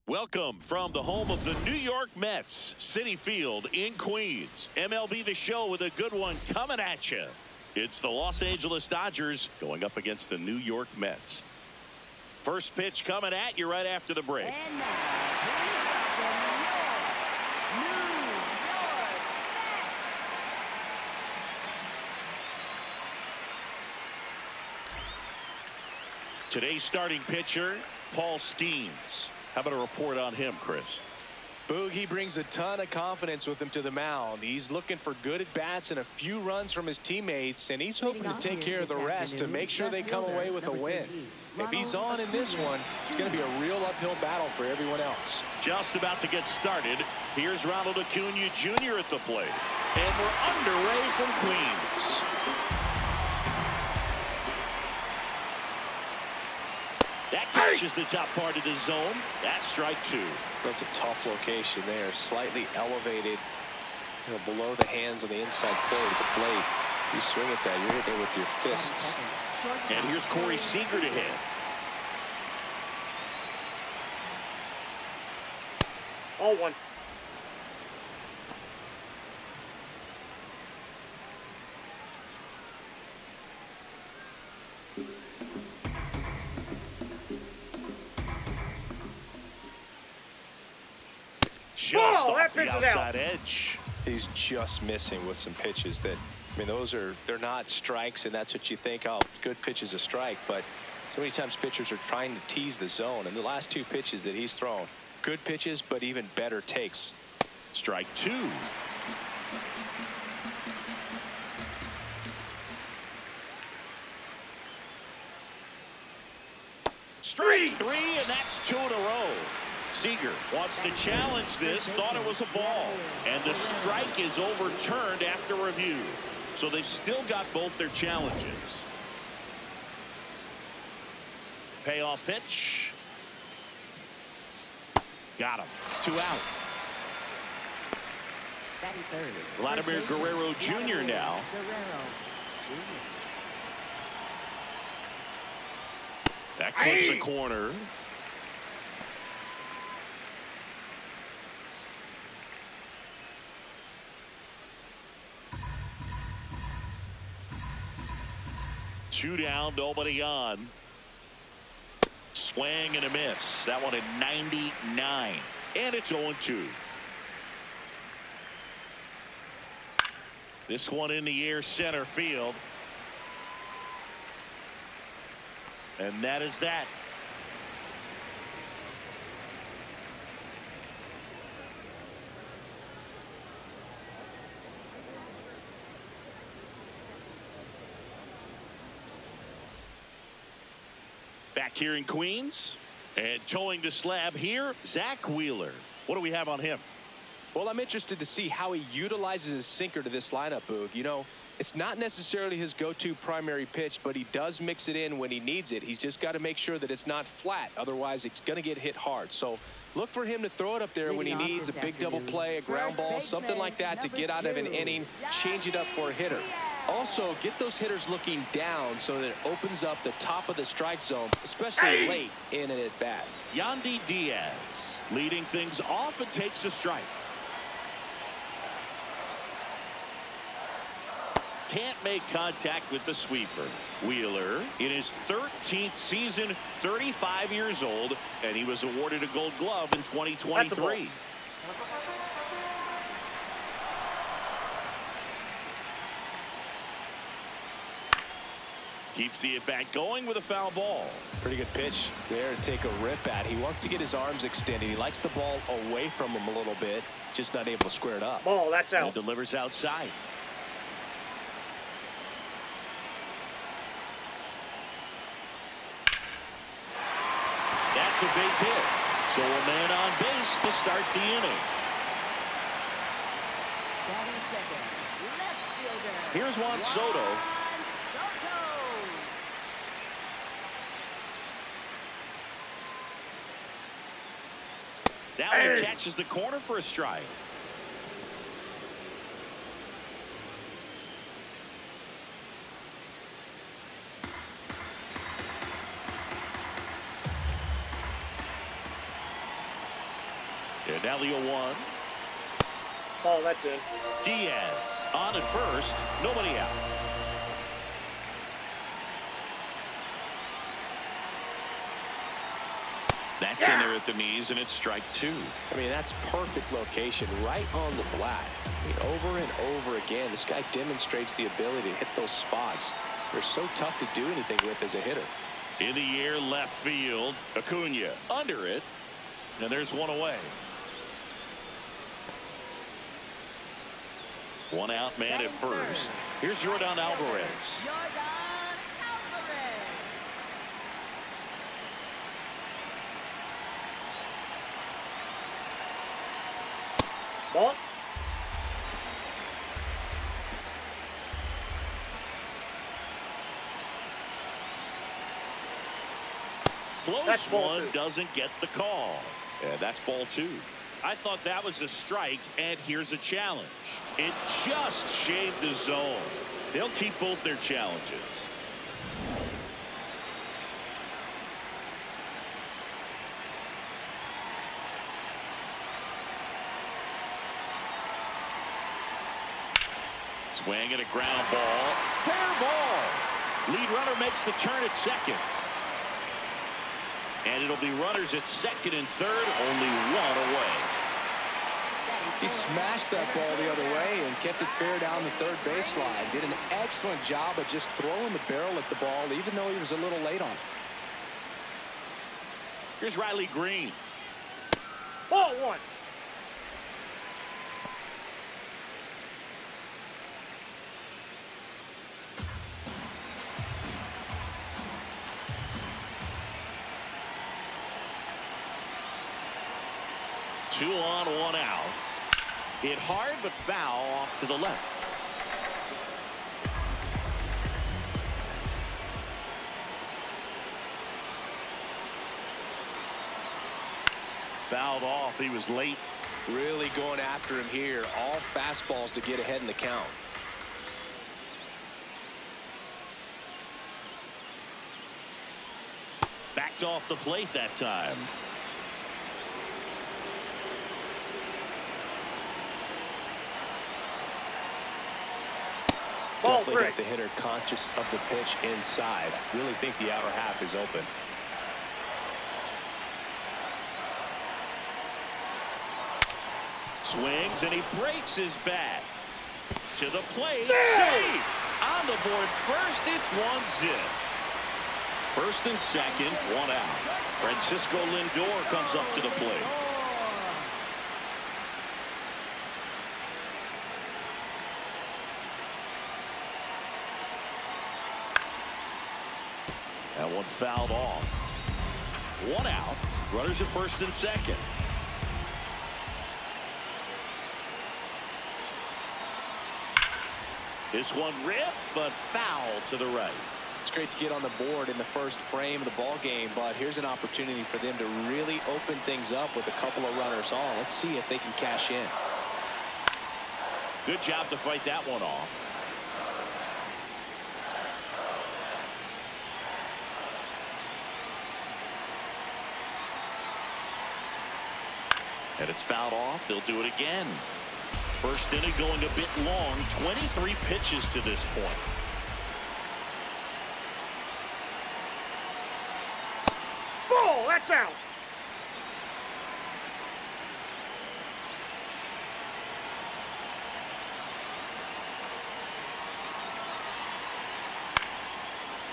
Welcome from the home of the New York Mets, Citi Field in Queens. MLB The Show with a good one coming at you. It's the Los Angeles Dodgers going up against the New York Mets. First pitch coming at you right after the break. And now, New York Mets. Today's starting pitcher, Paul Skeens. How about a report on him, Chris? Boog, he brings a ton of confidence with him to the mound. He's looking for good at-bats and a few runs from his teammates, and he's hoping to take care of the rest to make sure they come away with a win. If he's on in this one, it's going to be a real uphill battle for everyone else. Just about to get started. Here's Ronald Acuna Jr. at the plate. And we're underway from Queens. That catches the top part of the zone. That's strike two. That's a tough location there. Slightly elevated, below the hands on the inside plate of the plate. You swing at that, you're hitting it with your fists. And here's Corey Seager to hit. All one. Just off the outside edge. He's just missing with some pitches that, I mean, they're not strikes, and that's what you think, oh, good pitch is a strike, but So many times pitchers are trying to tease the zone, and the last 2 pitches that he's thrown, good pitches, but even better takes. Strike 2. Strike 3, and that's 2 in a row. Seager wants to challenge this, thought it was a ball, and the strike is overturned after review. So they've still got both their challenges. Payoff pitch. Got him. 2 out. Vladimir Guerrero Jr. now. That clips the corner. Two down, nobody on. Swing and a miss. That one at 99. And it's 0-2. This one in the air, center field. And that is that. Back here in Queens, and towing the slab here, Zach Wheeler. What do we have on him? Well, I'm interested to see how he utilizes his sinker to this lineup, Boog. You know, it's not necessarily his go-to primary pitch, but he does mix it in when he needs it. He's just got to make sure that it's not flat. Otherwise, it's going to get hit hard. So look for him to throw it up there when he needs a big double play, a ground ball, something like that to get out of an inning, change it up for a hitter. Also, get those hitters looking down so that it opens up the top of the strike zone, especially late in an at-bat. Yandy Diaz leading things off and takes a strike. Can't make contact with the sweeper. Wheeler in his 13th season, 35 years old, and he was awarded a Gold Glove in 2023. Keeps the at-bat going with a foul ball. Pretty good pitch there to take a rip at. He wants to get his arms extended. He likes the ball away from him a little bit, just not able to square it up. Ball, that's out. And delivers outside. That's a base hit. So a man on base to start the inning. Here's Juan Soto. That one catches the corner for a strike. And now the 0-1. Ball, that's in. Diaz on at first, nobody out. That's in there at the knees, and it's strike 2. I mean, that's perfect location, right on the black. I mean, over and over again, this guy demonstrates the ability to hit those spots. They're so tough to do anything with as a hitter. In the air, left field. Acuna under it, and there's one away. One out man at first. Here's Yordan Alvarez. Ball. Close one, doesn't get the call. And that's ball 2. I thought that was a strike, and here's a challenge. It just shaved the zone. They'll keep both their challenges. Swing and a ground ball. Fair ball. Lead runner makes the turn at second. And it'll be runners at second and third, only one away. He smashed that ball the other way and kept it fair down the third baseline. Did an excellent job of just throwing the barrel at the ball, even though he was a little late on it. Here's Riley Green. Ball one. Two on, one out. Hit hard, but foul off to the left. Fouled off. He was late. Really going after him here. All fastballs to get ahead in the count. Backed off the plate that time. Definitely got the hitter conscious of the pitch inside. Really think the outer half is open. Swings and he breaks his bat. To the plate. Save! On the board first, it's 1-0. First and second, one out. Francisco Lindor comes up to the plate. That one fouled off. One out. Runners at first and second. This one ripped, but foul to the right. It's great to get on the board in the first frame of the ball game, but here's an opportunity for them to really open things up with a couple of runners on. Let's see if they can cash in. Good job to fight that one off. And it's fouled off. They'll do it again. First inning going a bit long. 23 pitches to this point. Ball, that's out.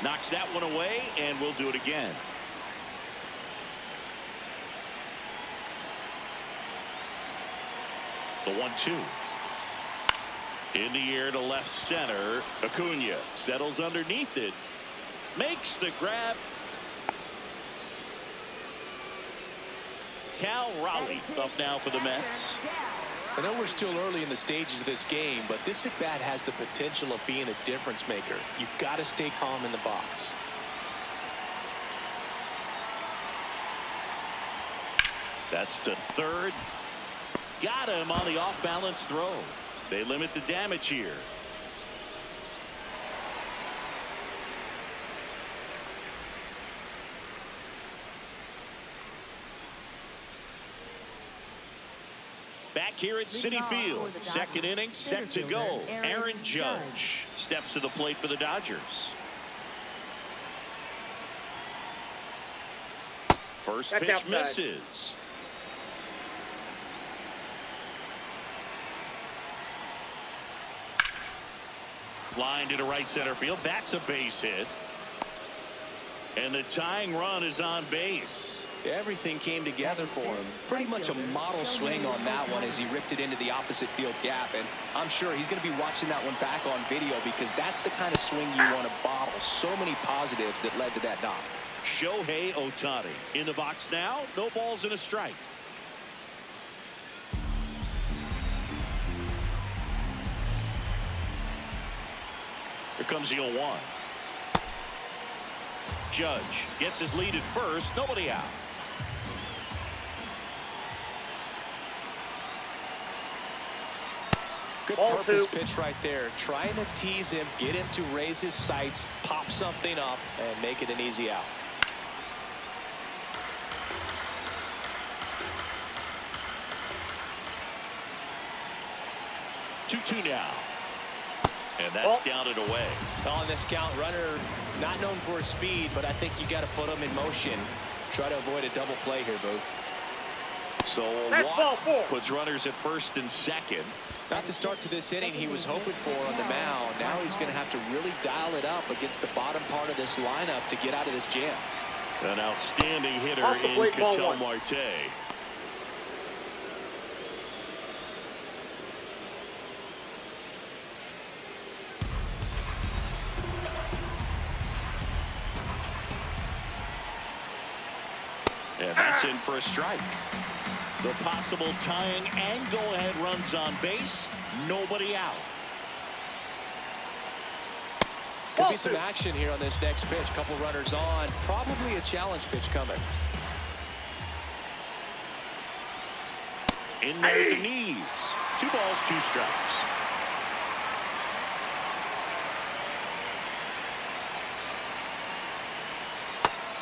Knocks that one away, and we'll do it again. The 1-2. In the air to left center. Acuna settles underneath it. Makes the grab. Cal Raleigh up now for the Mets. I know we're still early in the stages of this game, but this at bat has the potential of being a difference maker. You've got to stay calm in the box. That's to third. Got him on the off-balance throw. They limit the damage here. Back here at Citi Field. Second inning set to go. Aaron Judge steps to the plate for the Dodgers. First pitch misses. Line to right center field. That's a base hit. And the tying run is on base. Everything came together for him. Pretty much a model swing on that one as he ripped it into the opposite field gap. And I'm sure he's going to be watching that one back on video because that's the kind of swing you want to bottle. So many positives that led to that knock. Shohei Ohtani in the box now. No balls and a strike. Here comes the 0-1. Judge gets his lead at first. Nobody out. Good purpose pitch right there. Trying to tease him, get him to raise his sights, pop something up, and make it an easy out. Two now. And that's down and away. On this count, runner not known for his speed, but I think you got to put him in motion. Try to avoid a double play here, Boo. So Watt puts runners at first and second. Not the start to this inning he was hoping for on the mound. Now he's going to have to really dial it up against the bottom part of this lineup to get out of this jam. An outstanding hitter Off the in plate, ball Ketel one. Marte. And that's in for a strike. The possible tying and go-ahead runs on base. Nobody out. Could be some action here on this next pitch. Couple runners on. Probably a challenge pitch coming. In there at the knees. 2 balls, 2 strikes.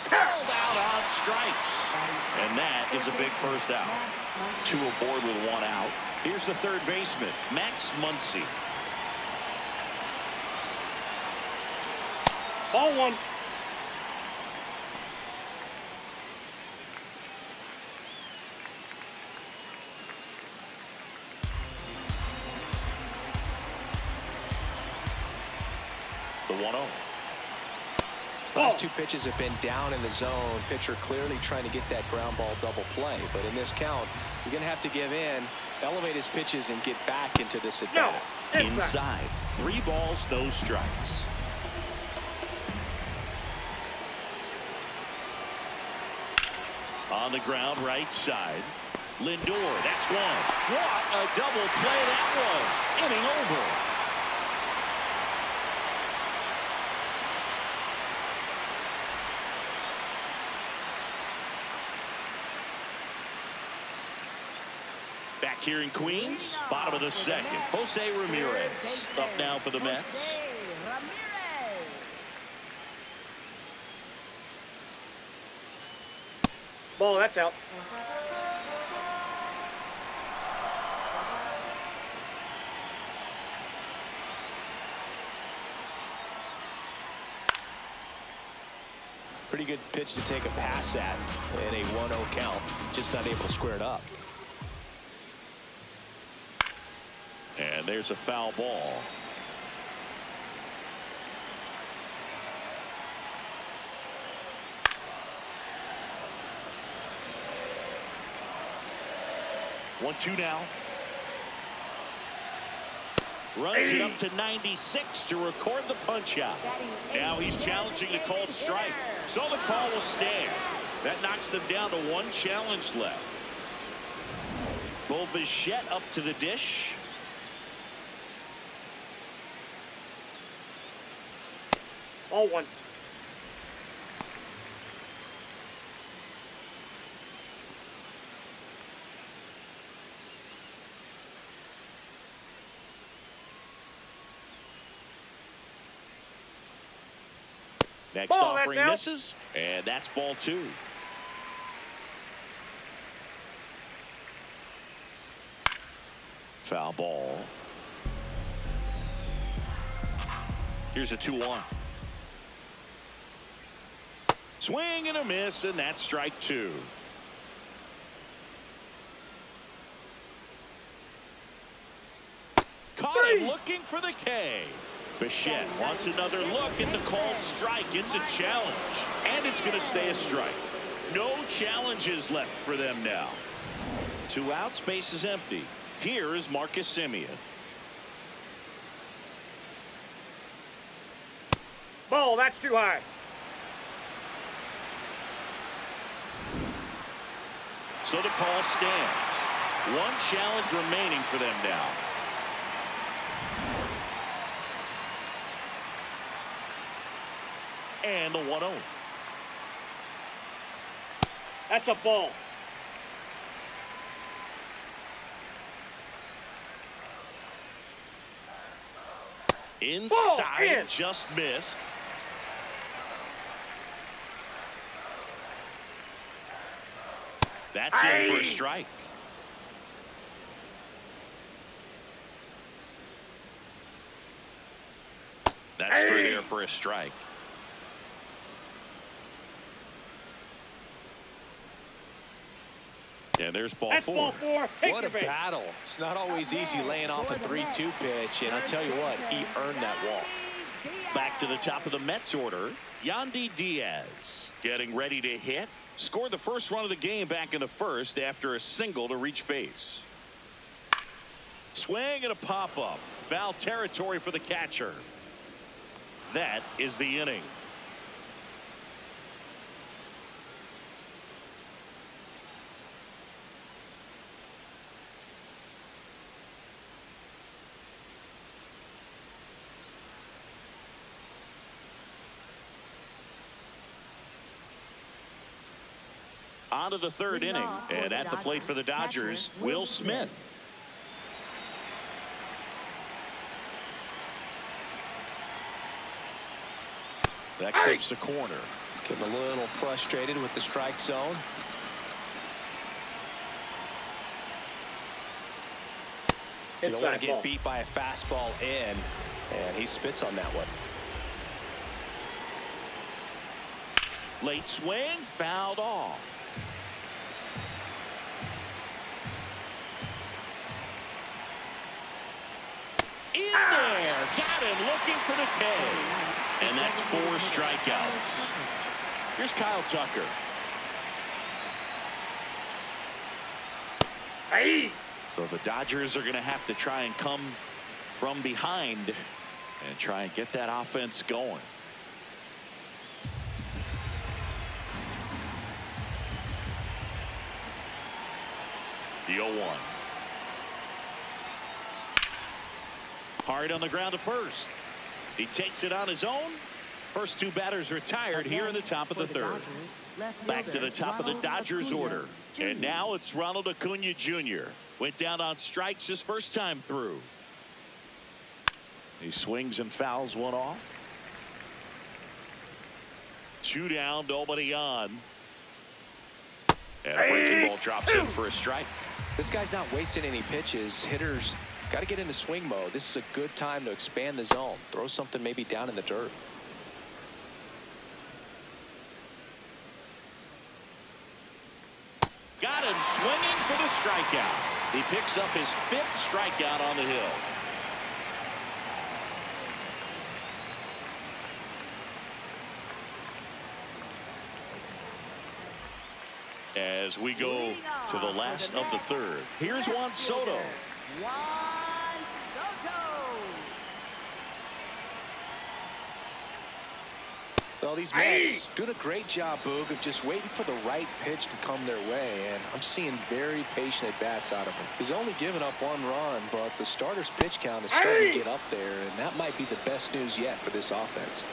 Held out on strikes. And that is a big first out. 2 aboard with 1 out. Here's the third baseman, Max Muncy. Ball 1. The 1-0. Last 2 pitches have been down in the zone. Pitcher clearly trying to get that ground ball double play. But in this count, he's going to have to give in, elevate his pitches, and get back into this at bat. No. Inside. 3 balls, no strikes. On the ground, right side. Lindor, that's 1. What a double play that was. Inning over. Back here in Queens, bottom of the second. Jose Ramirez up now for the Mets. Ball, that's out. Pretty good pitch to take a pass at in a 1-0 count. Just not able to square it up. And there's a foul ball. One, 2 now. Runs it up to 96 to record the punch out. Now he's challenging the called strike. So the call will stand. That knocks them down to 1 challenge left. Bo Bichette up to the dish. Ball 1. Next Ball, offering that's out. misses, and that's ball 2. Foul ball. Here's a 2-1. Swing and a miss, and that's strike 2. Caught him looking for the K. Bichette wants another look at the called strike. It's a challenge, and it's going to stay a strike. No challenges left for them now. 2 outs, base is empty. Here is Marcus Semien. Ball, that's too high. So the call stands. 1 challenge remaining for them now. And the 1-0. That's a ball. Inside, in. just missed. That's in for a strike. That's through there for a strike. And there's ball That's 4. ball 4. Take What the a base. battle. It's not always easy laying off a 3-2 pitch, and I'll tell you what, he earned that walk. Back to the top of the Mets order. Yandy Diaz getting ready to hit. Scored the first run of the game back in the first after a single to reach base. Swing and a pop-up. Foul territory for the catcher. That is the inning. On to the third inning, and at the plate for the Dodgers, Will Smith. That clips the corner. Getting a little frustrated with the strike zone. You don't want to get beat by a fastball in, and he spits on that one. Late swing, fouled off. In there, got him looking for the K. And that's 4 strikeouts. Here's Kyle Tucker. Hey! So the Dodgers are going to have to try and come from behind and try and get that offense going. The 0-1. Hard on the ground to first. He takes it on his own. First 2 batters retired here in the top of the third. Back to the top of the Dodgers order. And now it's Ronald Acuna Jr. Went down on strikes his first time through. He swings and fouls one off. 2 down, nobody on. And a breaking ball drops in for a strike. This guy's not wasting any pitches. Hitters got to get into swing mode. This is a good time to expand the zone. Throw something maybe down in the dirt. Got him swinging for the strikeout. He picks up his 5th strikeout on the hill. As we go to the last of the third, here's Juan Soto. Well, these Mets doing a great job, Boog, of just waiting for the right pitch to come their way, and I'm seeing very patient at-bats out of him. He's only given up 1 run, but the starter's pitch count is starting to get up there, and that might be the best news yet for this offense.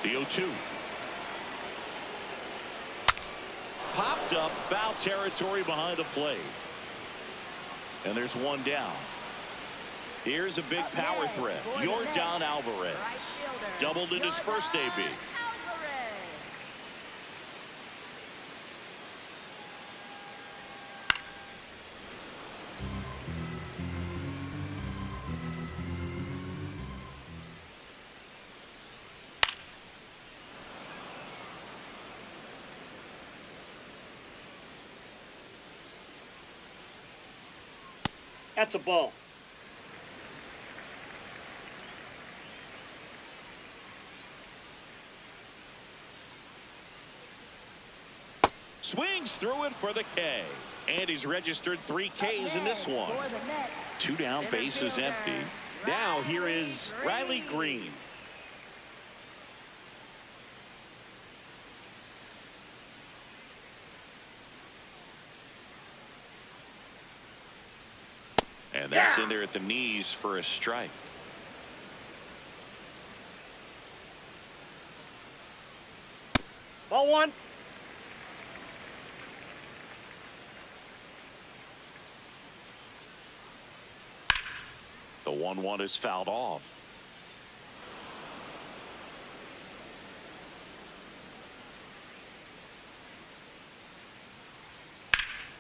The 0-2. Popped up, foul territory behind the plate. And there's 1 down. Here's a big power threat. Yordan Alvarez. Doubled in his first AB. That's a ball. Swings through it for the K. And he's registered 3 Ks in this one. 2 down, base is empty. Now here is Riley Green. And that's in there at the knees for a strike. Ball 1. The 1-1 is fouled off.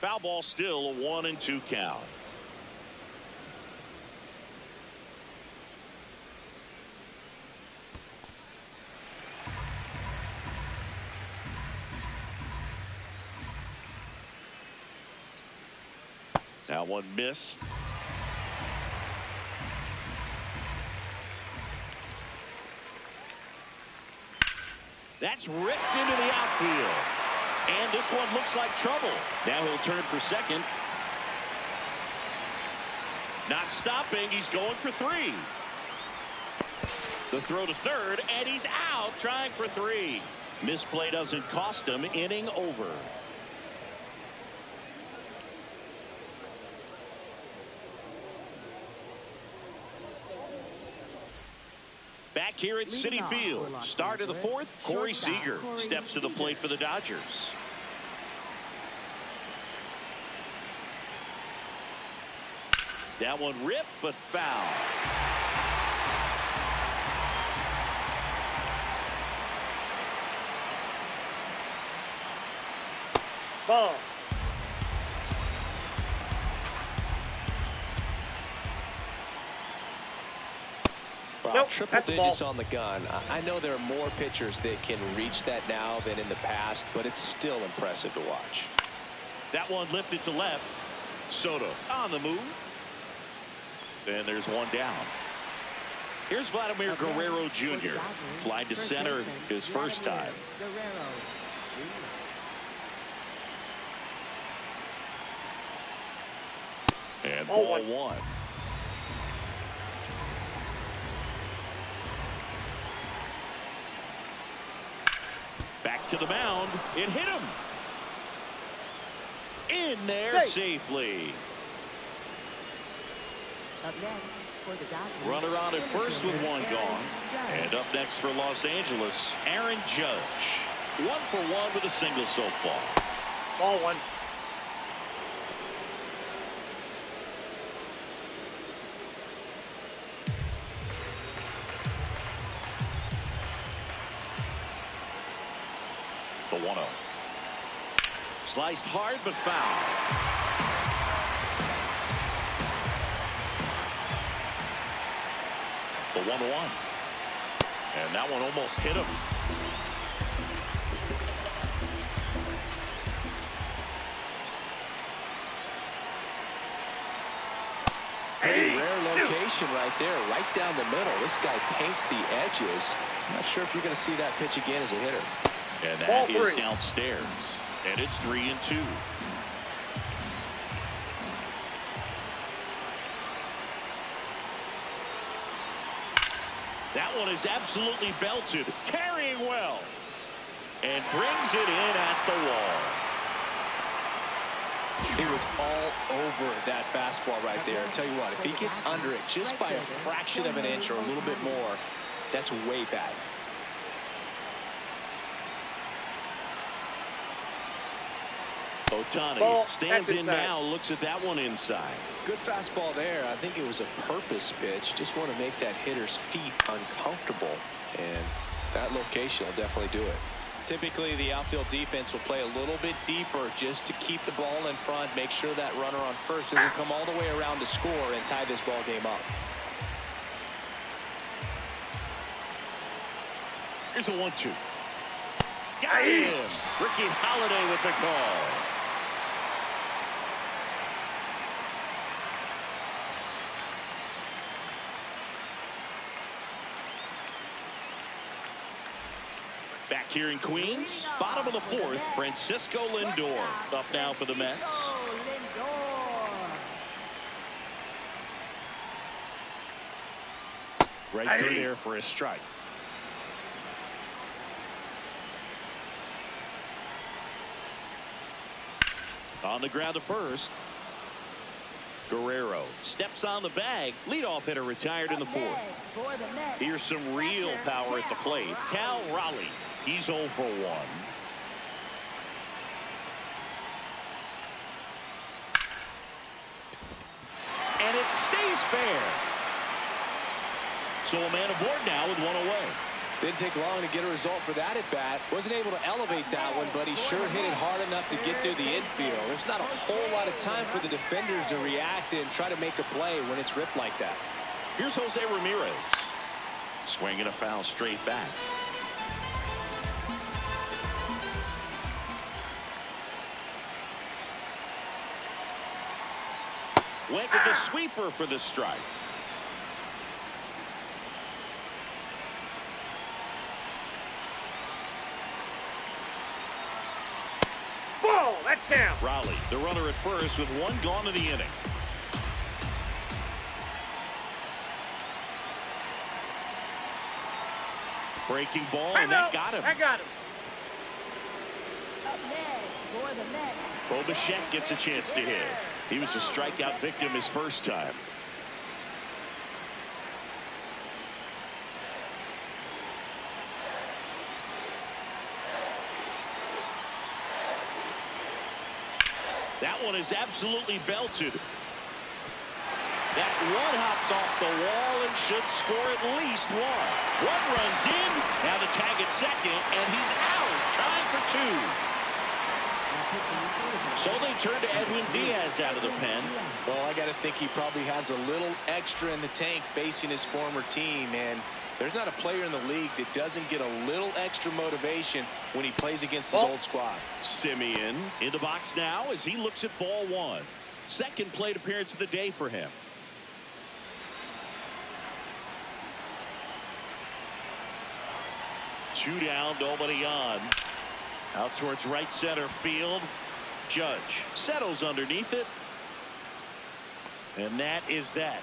Foul ball, still a 1-2 count. That one missed. That's ripped into the outfield. And this one looks like trouble. Now he'll turn for second. Not stopping. He's going for 3. The throw to third, and he's out trying for 3. Misplay doesn't cost him. Inning over. Back here at Citi Field. Start of the 4th. Corey Seager steps to the plate for the Dodgers. That one ripped, but foul. Ball. Well, Nope, triple that's digits ball. on the gun. I know there are more pitchers that can reach that now than in the past, but it's still impressive to watch. That one lifted to left. Soto on the move. And there's one down. Here's Vladimir Guerrero Jr. Flied to center his first time. And ball 1. Back to the mound. It hit him. In there safely. Up next for the Dodgers. Runner on at first with one gone. And up next for Los Angeles, Aaron Judge. 1 for 1 with a single so far. Ball 1. The 1-0. Sliced hard but foul. The 1-1. And that one almost hit him. Pretty rare location right there, right down the middle. This guy paints the edges. I'm not sure if you're going to see that pitch again as a hitter. And that is downstairs. And it's 3-2. That one is absolutely belted. Carrying well. And brings it in at the wall. He was all over that fastball right there. I'll tell you what, if he gets under it just by a fraction of an inch or a little bit more, that's way bad. Ohtani stands in now, looks at that one inside. Good fastball there. I think it was a purpose pitch. Just want to make that hitter's feet uncomfortable. And that location will definitely do it. Typically, the outfield defense will play a little bit deeper just to keep the ball in front, make sure that runner on first doesn't come all the way around to score and tie this ball game up. Here's a 1-2. Got him. Ricky Holiday with the call. Back here in Queens, bottom of the 4th, Francisco Lindor up now for the Mets. Right through there for a strike. On the ground to first. Guerrero steps on the bag. Leadoff hitter retired in the 4th. Here's some real power at the plate. Cal Raleigh. He's 0 for 1. And it stays fair. So a man aboard now with 1 away. Didn't take long to get a result for that at bat. Wasn't able to elevate that one, but he sure hit it hard enough to get through the infield. There's not a whole lot of time for the defenders to react and try to make a play when it's ripped like that. Here's Jose Ramirez. Swinging a foul straight back. Went with the sweeper for the strike. That's down. Raleigh, the runner at first with one gone in the inning. Breaking ball, and that got him. I got him. Up next for the Mets. Bo Bichette gets a chance to hit. He was a strikeout victim his first time. That one is absolutely belted. That one hops off the wall and should score at least one. One runs in. Now the tag at second, and he's out, trying for two. So they turn to Edwin Diaz out of the pen. Well, I got to think he probably has a little extra in the tank facing his former team, and there's not a player in the league that doesn't get a little extra motivation when he plays against his old squad. Simeon in the box now as he looks at ball one. Second plate appearance of the day for him. Two down, nobody on. Out towards right center field. Judge settles underneath it. And that is that.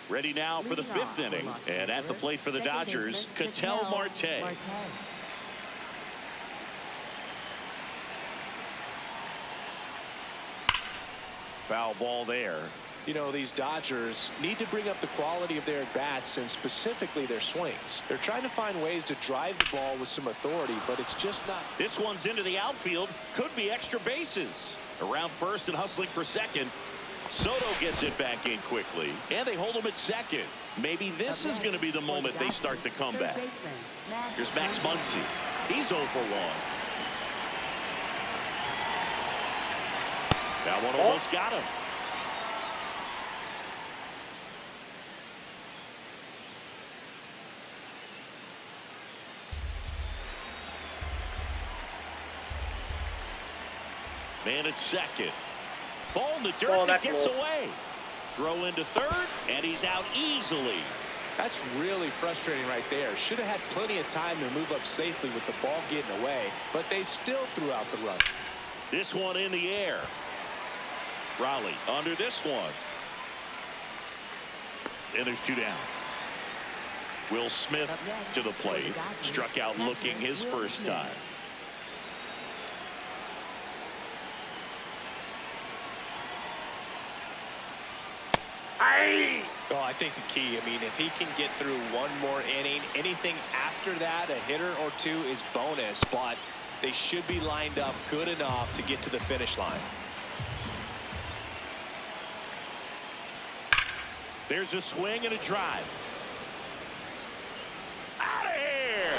Ready now for the fifth inning. And at the plate for the Dodgers, Ketel Marte. Foul ball there. You know, these Dodgers need to bring up the quality of their at-bats and specifically their swings. They're trying to find ways to drive the ball with some authority, but it's just not. This one's into the outfield. Could be extra bases. Around first and hustling for second. Soto gets it back in quickly. And they hold him at second. Maybe this is going to be the moment they start to come back. Here's Max Muncy. He's 0 for 1. That one almost got him. Man at second. Ball in the dirt, and it gets away. Throw into third, and he's out easily. That's really frustrating right there. Should have had plenty of time to move up safely with the ball getting away, but they still threw out the run. This one in the air. Raleigh under this one. And there's two down. Will Smith to the plate. Struck out looking his first time. Well, I think the key, I mean, if he can get through one more inning, anything after that, a hitter or two is bonus, but they should be lined up good enough to get to the finish line. There's a swing and a drive. Out of here!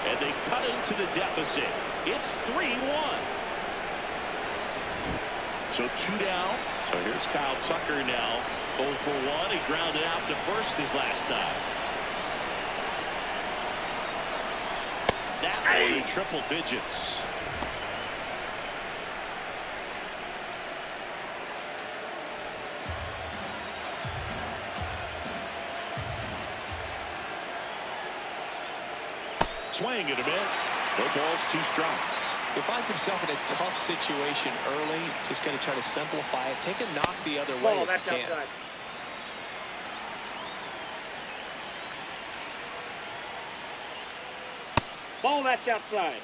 And they cut into the deficit. It's 3-1. So two down. So here's Kyle Tucker now. 0 for 1. He grounded out to first his last time. That one in triple digits. Swing and a miss. No balls, 2 strikes. He finds himself in a tough situation early. Just going to try to simplify it. Take a knock the other way if That's you can. outside. Ball, that's outside.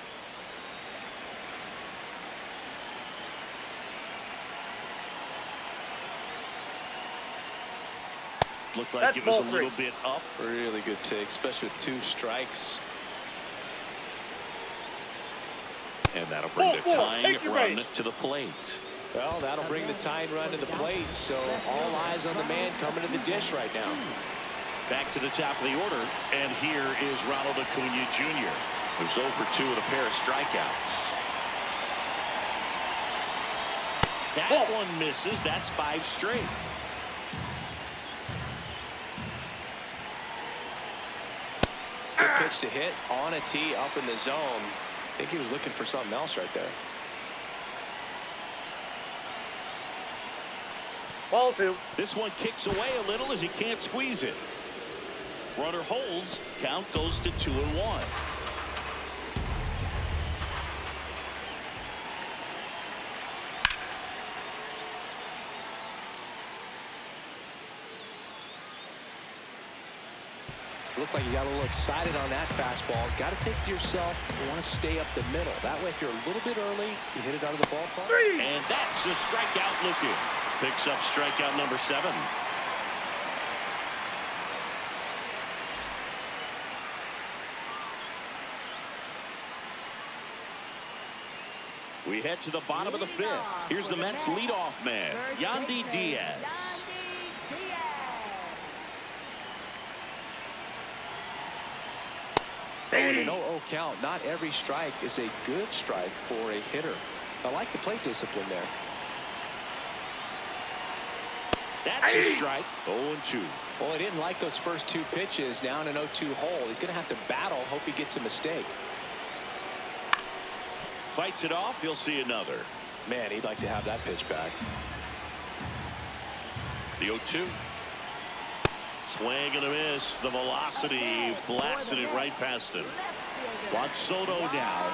Looked like That's it was a ball little 3. bit up. Really good take, especially with 2 strikes. And that'll bring the tying run base. to the plate. Well, that'll bring the tying run to the plate, so all eyes on the man coming to the dish right now. Back to the top of the order, and here is Ronald Acuna Jr., who's 0 for 2 with a pair of strikeouts. That one misses. That's 5 straight. Good pitch to hit on a tee up in the zone. I think he was looking for something else right there. Ball 2. This one kicks away a little as he can't squeeze it. Runner holds. Count goes to 2-1. Looked like you got a little excited on that fastball. Got to think to yourself, you want to stay up the middle. That way, if you're a little bit early, you hit it out of the ballpark. 3. And that's the strikeout looking. Picks up strikeout number 7. We head to the bottom of the 5th. Here's the Mets leadoff man, Yandy Diaz. In an 0-0 count, not every strike is a good strike for a hitter. I like the plate discipline there. That's a strike. 0-2. Well, he didn't like those first 2 pitches. Now in an 0-2 hole, he's going to have to battle. Hope he gets a mistake. Fights it off. He'll see another. Man, he'd like to have that pitch back. The 0-2. Swing and a miss. The velocity blasted it right past him. Juan Soto now.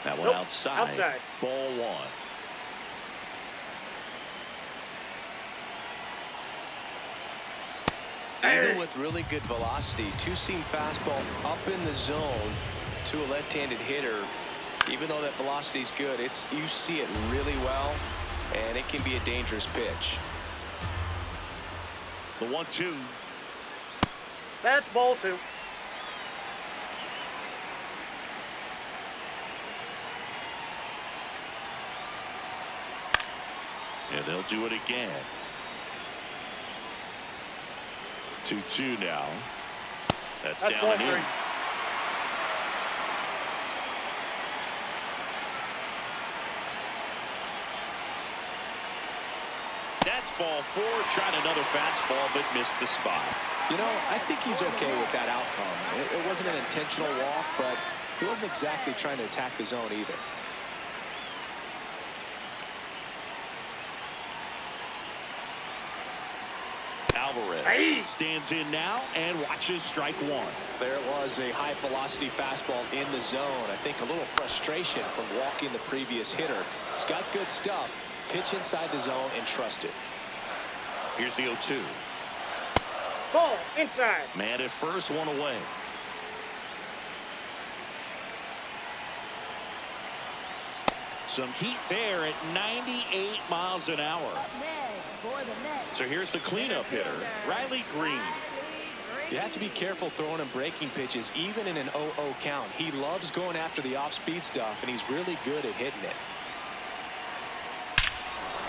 That one outside. Ball 1. Even with really good velocity, 2-seam fastball up in the zone to a left-handed hitter. Even though that velocity is good, you see it really well, and it can be a dangerous pitch. The 1-2. That's ball 2. And they'll do it again. 2-2 now. That's down ball and in. 3. That's ball 4. Tried another fastball, but missed the spot. You know, I think he's okay with that outcome. It wasn't an intentional walk, but he wasn't exactly trying to attack the zone either. Alvarez stands in now and watches strike 1. There was a high velocity fastball in the zone. I think a little frustration from walking the previous hitter. He's got good stuff. Pitch inside the zone and trust it. Here's the 0-2. Ball inside. Man at first, one away. Some heat there at 98 miles an hour. So here's the cleanup hitter, Riley Green. You have to be careful throwing him breaking pitches, even in an 0-0 count. He loves going after the off-speed stuff, and he's really good at hitting it.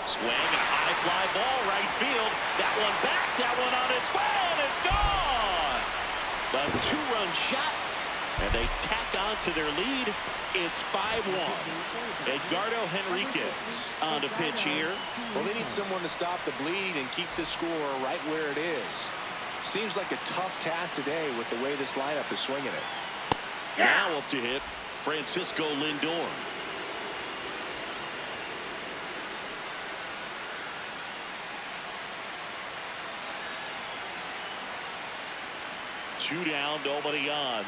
Swing and a high fly ball right field. That one back, that one on its way, and it's gone. A 2-run shot, and they tack on to their lead. It's 5-1. Edgardo Henriquez on to pitch here. Well, they need someone to stop the bleed and keep the score right where it is. Seems like a tough task today with the way this lineup is swinging it. Now up to hit Francisco Lindor. Two down, nobody on.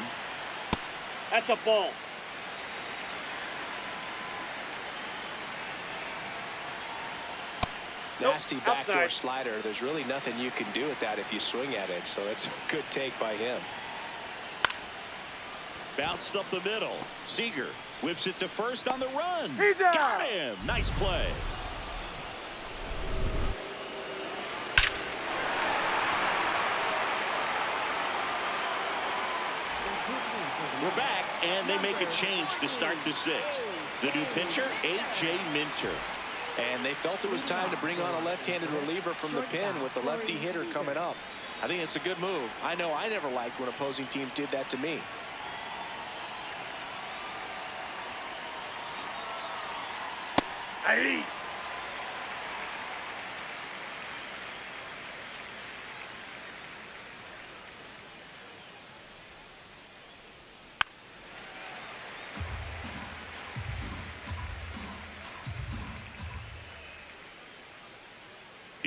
That's a ball. Nasty backdoor outside. slider. There's really nothing you can do with that if you swing at it. So that's a good take by him. Bounced up the middle. Seager whips it to first on the run. He's out. Got him. Nice play. We're back, and they make a change to start the 6th. The new pitcher, A.J. Minter. And they felt it was time to bring on a left-handed reliever from the pen with the lefty hitter coming up. I think it's a good move. I know I never liked when opposing teams did that to me. Hey.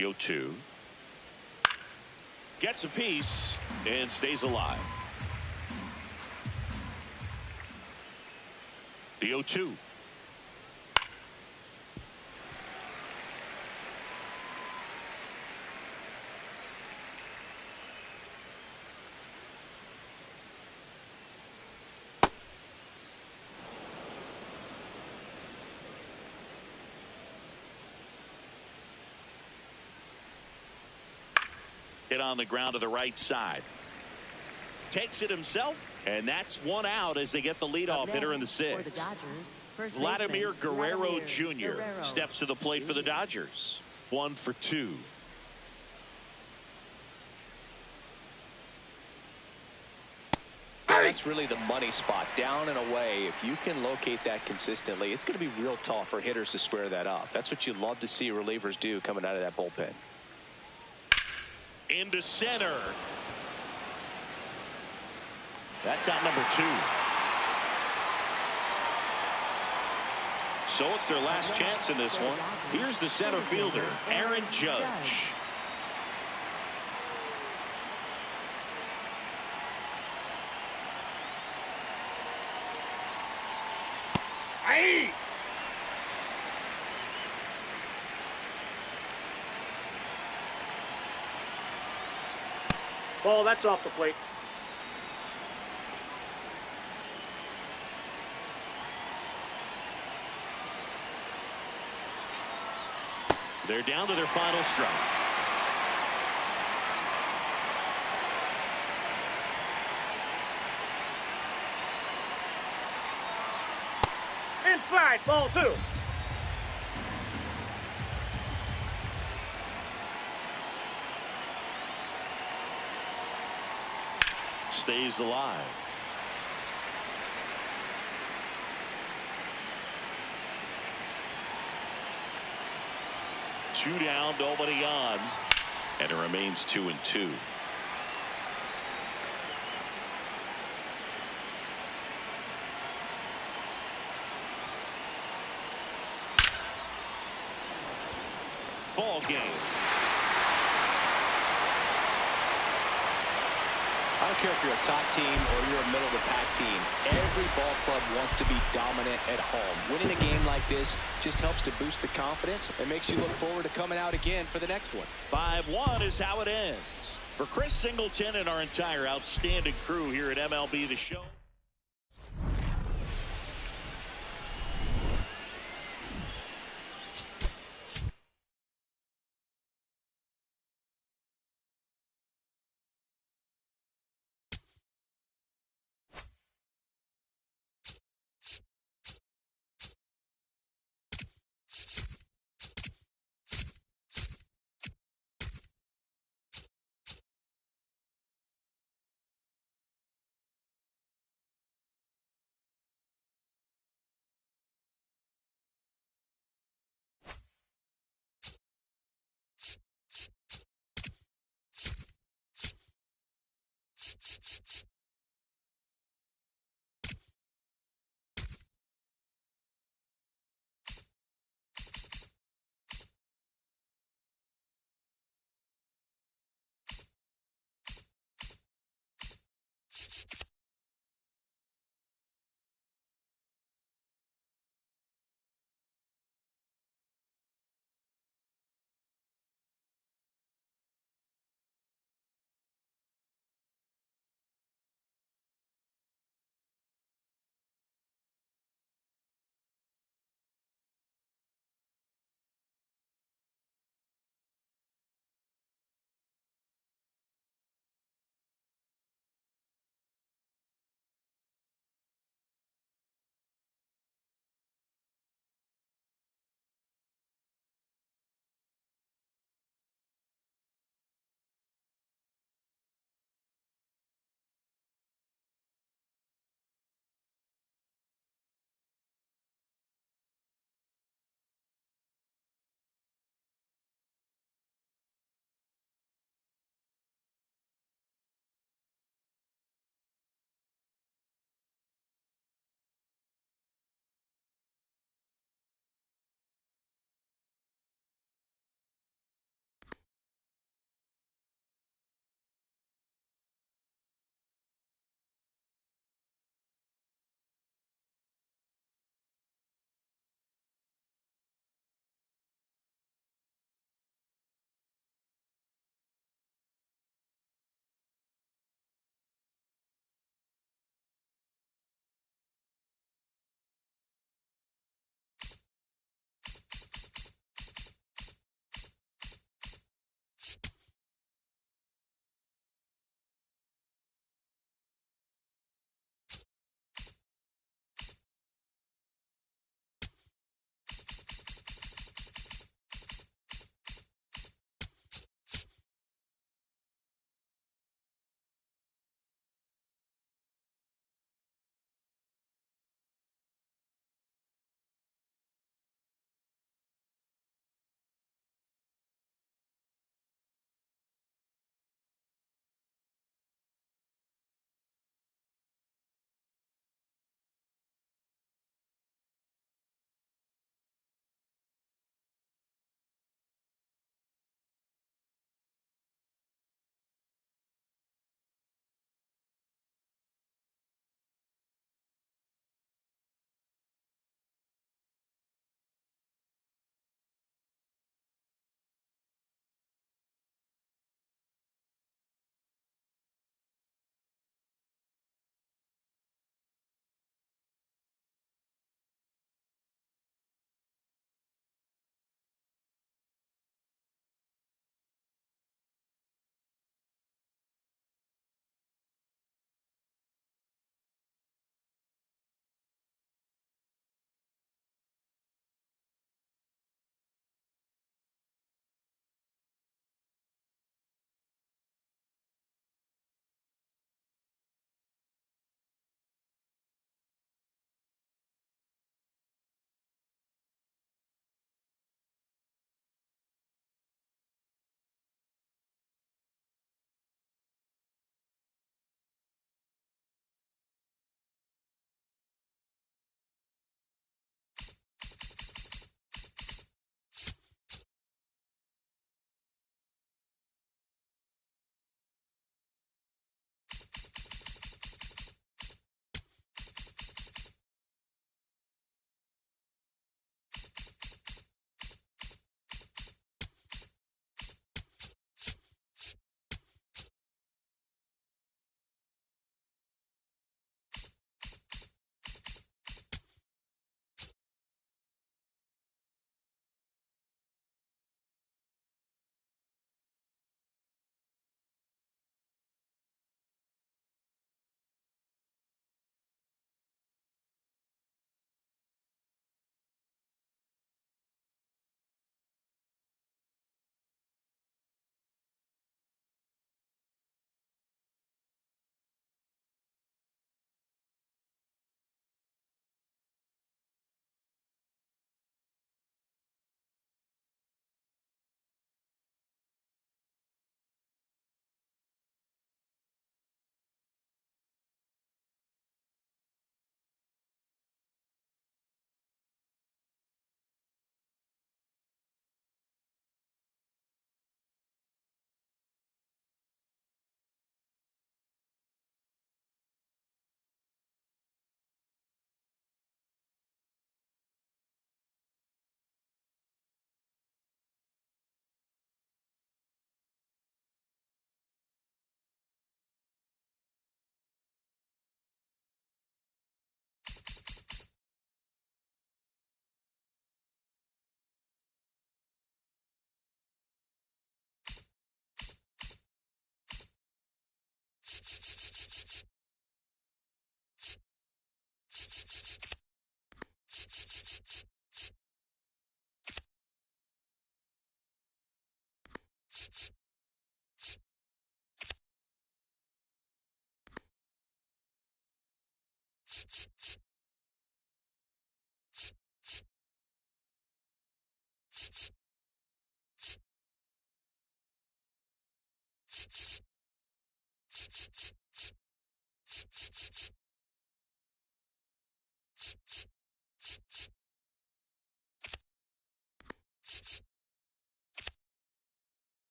The 0-2. Gets a piece and stays alive. The 0-2. Hit on the ground to the right side. Takes it himself, and that's one out as they get the leadoff hitter in the sixth. Vladimir Guerrero Jr. steps to the plate for the Dodgers. 1 for 2. That's really the money spot, down and away. If you can locate that consistently, it's going to be real tough for hitters to square that up. That's what you love to see relievers do coming out of that bullpen. Into center. That's out number 2. So it's their last chance in this one. Here's the center fielder, Aaron Judge. Aye. Ball, that's off the plate. They're down to their final strike. Inside, ball 2. Stays alive. Two down, nobody on, and it remains 2-2. Ball game. I don't care if you're a top team or you're a middle of the pack team. Every ball club wants to be dominant at home. Winning a game like this just helps to boost the confidence and makes you look forward to coming out again for the next one. 5-1 is how it ends. For Chris Singleton and our entire outstanding crew here at MLB The Show.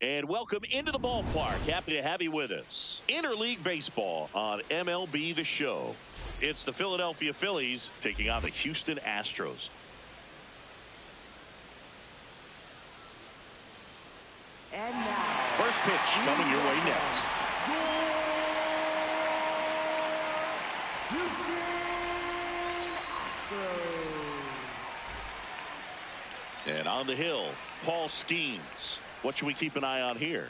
And welcome into the ballpark. Happy to have you with us. Interleague Baseball on MLB The Show. It's the Philadelphia Phillies taking on the Houston Astros. And now, first pitch coming your way next. And on the hill, Paul Skeens. What should we keep an eye on here?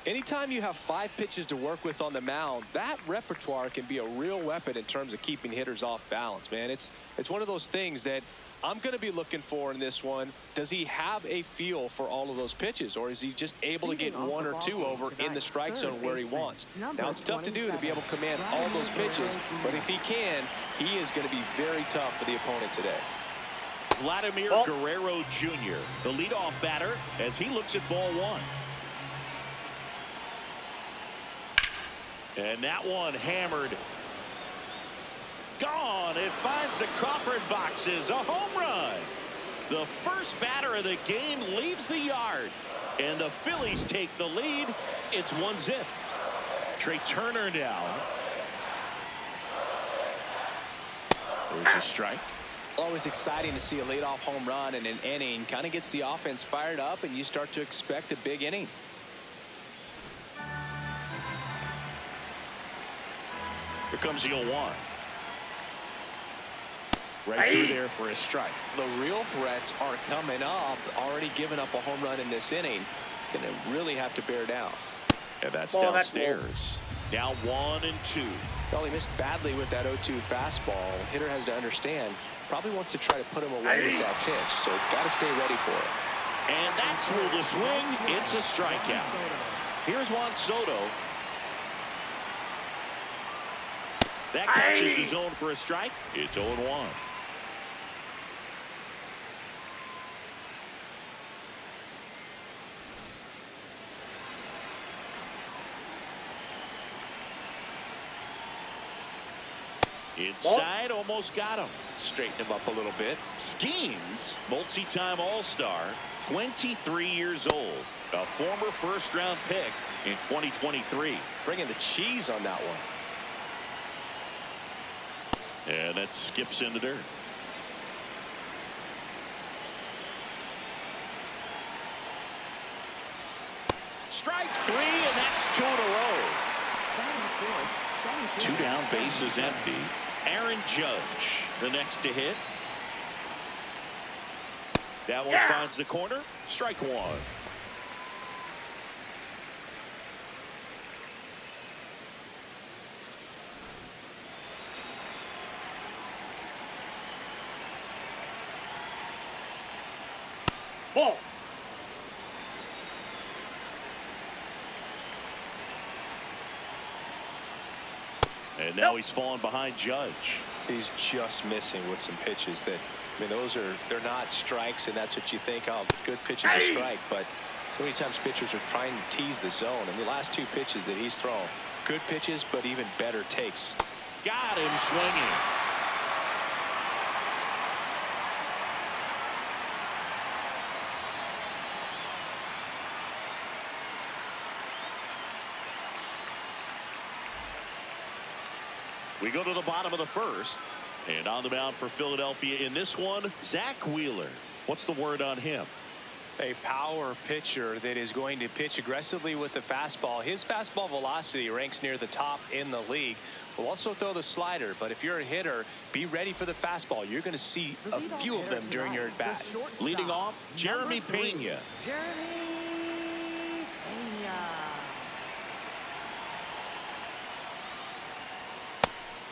Anytime you have 5 pitches to work with on the mound, that repertoire can be a real weapon in terms of keeping hitters off balance, man. It's one of those things that I'm going to be looking for in this one. Does he have a feel for all of those pitches, or is he just able to get 1 or 2 over in the strike zone where he wants? Now, it's tough to do to be able to command all those pitches, but if he can, he is going to be very tough for the opponent today. Vladimir Guerrero Jr., the leadoff batter, as he looks at ball 1. And that one hammered. Gone. It finds the Crawford boxes. A home run. The first batter of the game leaves the yard. And the Phillies take the lead. It's 1-0. Trey Turner down. There's a strike. Always exciting to see a leadoff home run in an inning. Kind of gets the offense fired up, and you start to expect a big inning. Here comes the 0-1. Right through there for a strike. The real threats are coming up. Already given up a home run in this inning. It's going to really have to bear down. And that's downstairs. Now 1-2. Well, he missed badly with that 0-2 fastball. Hitter has to understand. Probably wants to try to put him away with that pitch. So got to stay ready for it. And that's ruled a swing. It's a strikeout. Here's Juan Soto. That catches the zone for a strike. It's 0-1. Inside, almost got him. Straighten him up a little bit. Skeens, multi-time All-Star, 23 years old. A former first-round pick in 2023. Bringing the cheese on that one. And that skips in the dirt. Strike 3, and that's 2 in a row. 2 down, bases empty. Aaron Judge, the next to hit. That one finds the corner. Strike 1. Ball. And now he's falling behind Judge. He's just missing with some pitches that, I mean, they're not strikes, and that's what you think, oh, good pitch is a strike. But so many times pitchers are trying to tease the zone. And the last 2 pitches that he's thrown, good pitches, but even better takes. Got him swinging. We go to the bottom of the first. And on the mound for Philadelphia in this one, Zach Wheeler. What's the word on him? A power pitcher that is going to pitch aggressively with the fastball. His fastball velocity ranks near the top in the league. Will also throw the slider, but if you're a hitter, be ready for the fastball. You're going to see a few of them during your at bat. Leading off, Jeremy Pena. Jeremy Pena.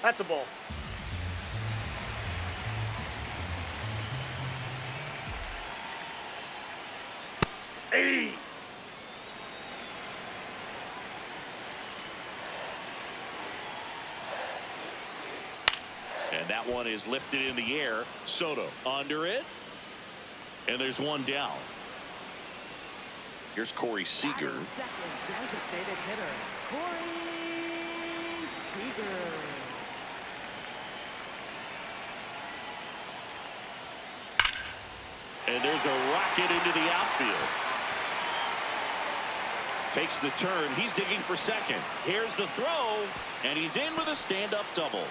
That's a ball. Hey. And that one is lifted in the air. Soto under it. And there's one down. Here's Corey Seager. Second designated hitter, Corey Seager. And there's a rocket into the outfield. Takes the turn. He's digging for second. Here's the throw. And he's in with a stand-up double.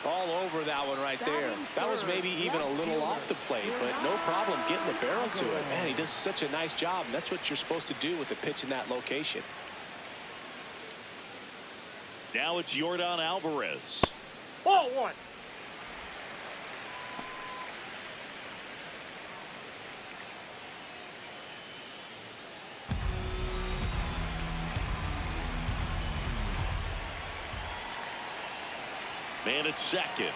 All over that one right there. That was maybe even a little off the plate, but no problem getting the barrel to it. Man, he does such a nice job, and that's what you're supposed to do with the pitch in that location. Now it's Yordan Alvarez. Ball 1. Man at second.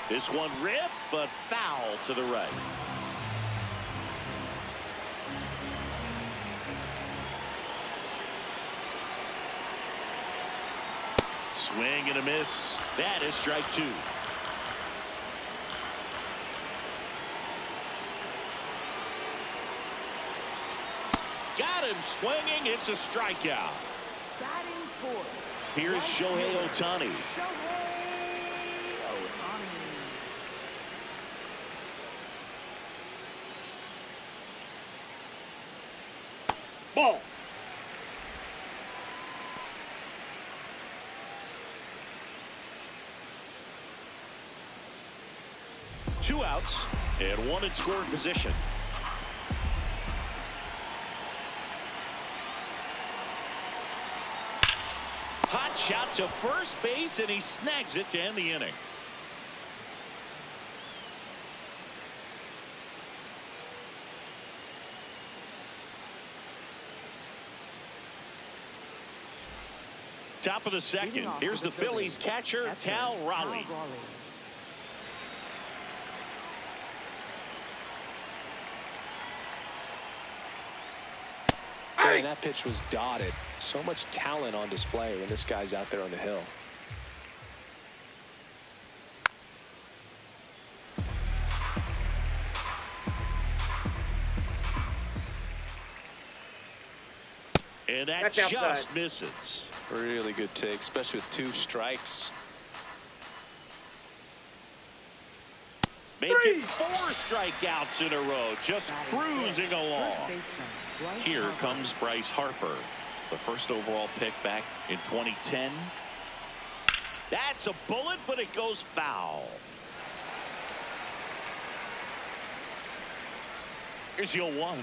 This one ripped, but foul to the right. Swing and a miss. That is strike 2. Got him swinging. It's a strikeout. Batting fourth. Here's Shohei Ohtani. Ball. Two outs and one in scoring position. Hot shot to first base, and he snags it to end the inning. Top of the second. Here's the Phillies catcher, Cal Raleigh. And that pitch was dotted. So much talent on display when this guy's out there on the hill. And that That's just outside. misses. Really good take, especially with 2 strikes. Making 4 strikeouts in a row, just cruising along. Here comes Bryce Harper, the first overall pick back in 2010. That's a bullet, but it goes foul. Here's the 0-1.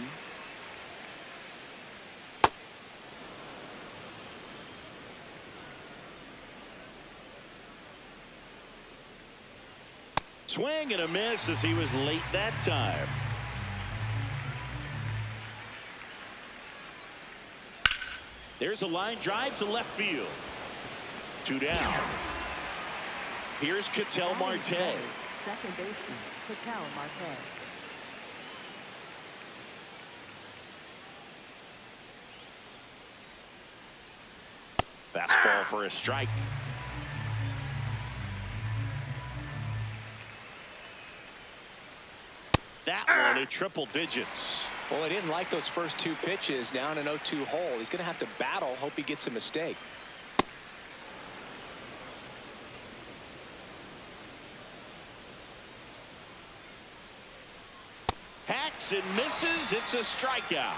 Swing and a miss as he was late that time. There's a line drive to left field. 2 down. Here's Ketel Marte. Second baseman, Ketel Marte. Fastball for a strike. That one in triple digits. Well, he didn't like those first 2 pitches. Now in an 0-2 hole. He's going to have to battle. Hope he gets a mistake. Hacks and misses. It's a strikeout.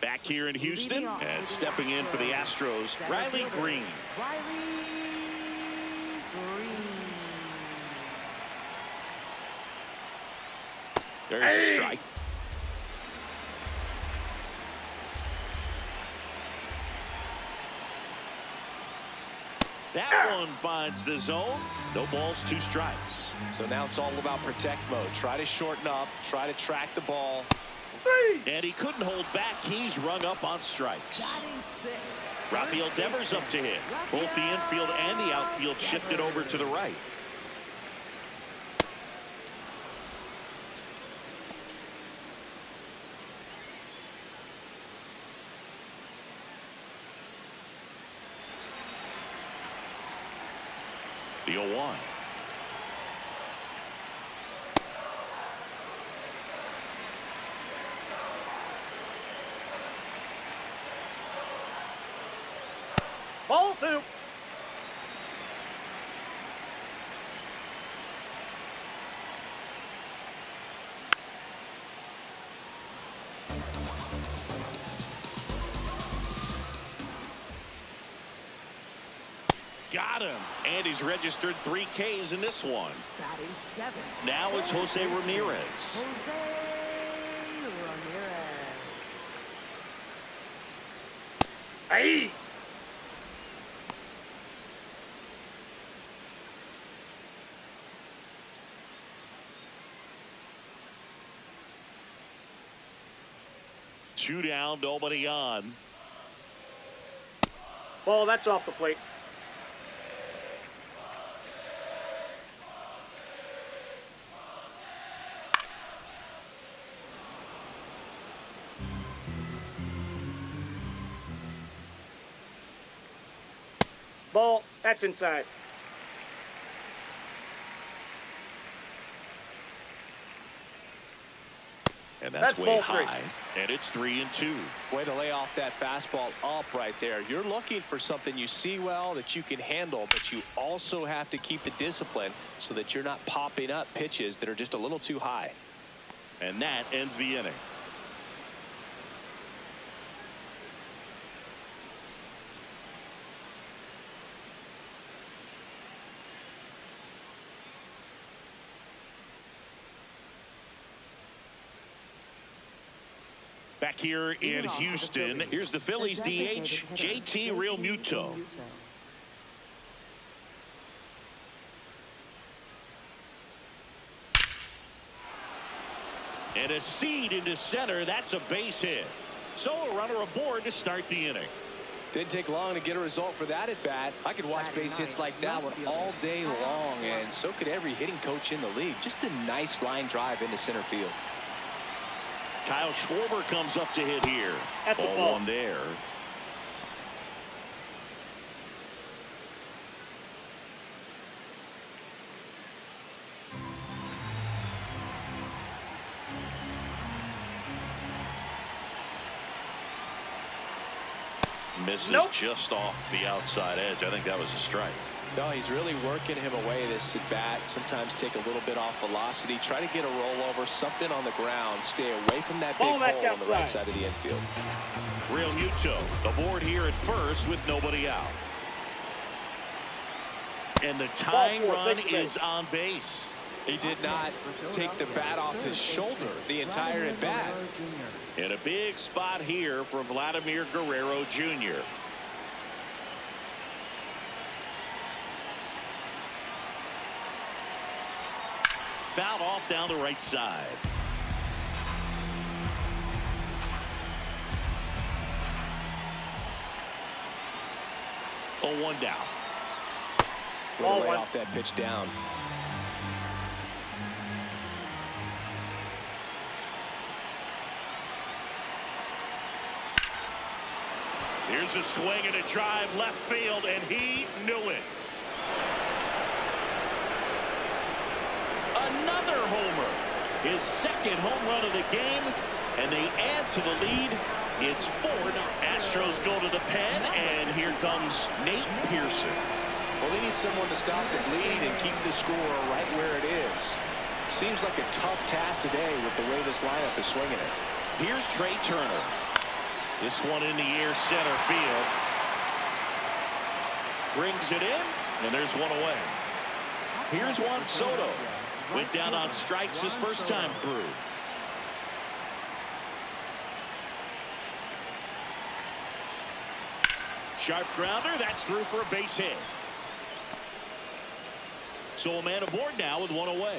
Back here in Houston and stepping in for the Astros, Riley Green. Riley Green. There's a strike. That one finds the zone. No balls, 2 strikes. So now it's all about protect mode. Try to shorten up. Try to track the ball. And he couldn't hold back. He's rung up on strikes. Batting 6. Rafael Devers up to hit. Both the infield and the outfield shifted over to the right. The 0-1. Ball 2. Got him. And he's registered 3 Ks in this one. Batting 7. Now it's Jose Ramirez. Jose Ramirez. Hey. Two down, nobody on. Ball, that's off the plate. Ball, that's inside. And that's way ball 3. high. And it's 3-2. Way to lay off that fastball up right there. You're looking for something you see well that you can handle, but you also have to keep the discipline so that you're not popping up pitches that are just a little too high. And that ends the inning. Back here in Houston, here's the Phillies DH, JT Realmuto. And a seed into center. That's a base hit. So a runner aboard to start the inning. Didn't take long to get a result for that at bat. I could watch base hits like that one all day long, and so could every hitting coach in the league. Just a nice line drive into center field. Kyle Schwarber comes up to hit here. That's a Ball ball. 1 there. Misses just off the outside edge. I think that was a strike. No, he's really working him away this at bat. Sometimes take a little bit off velocity. Try to get a rollover, something on the ground. Stay away from that big hole on the right side of the infield. Real Muto aboard here at first with nobody out. And the tying run is on base. He did not take the bat off his shoulder the entire at bat. And a big spot here for Vladimir Guerrero Jr. Fouled off down the right side. Oh, 1 down. Ball right off that pitch down. Here's a swing and a drive left field, and he knew it. Another homer. His second home run of the game, and they add to the lead. It's 4-0. Astros go to the pen, and here comes Nate Pearson. Well, they need someone to stop the bleed and keep the score right where it is. Seems like a tough task today with the way this lineup is swinging it. Here's Trey Turner. This one in the air center field. Brings it in, and there's one away. Here's Juan Soto. Went down on strikes his first time through. Sharp grounder. That's through for a base hit. So a man aboard now with one away.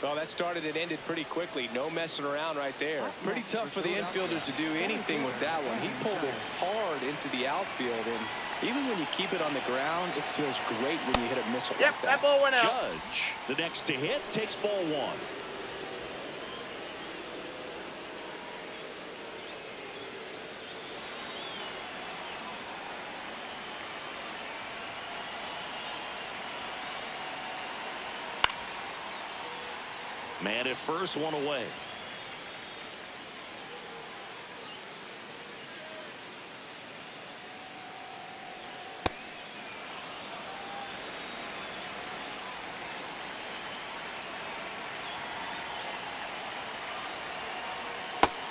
Well, that started and ended pretty quickly. No messing around right there. Pretty tough for the infielders to do anything with that one. He pulled it hard into the outfield, and even when you keep it on the ground, it feels great when you hit a missile like that. That ball went out. Judge, the next to hit, takes ball 1. Man at first, one away.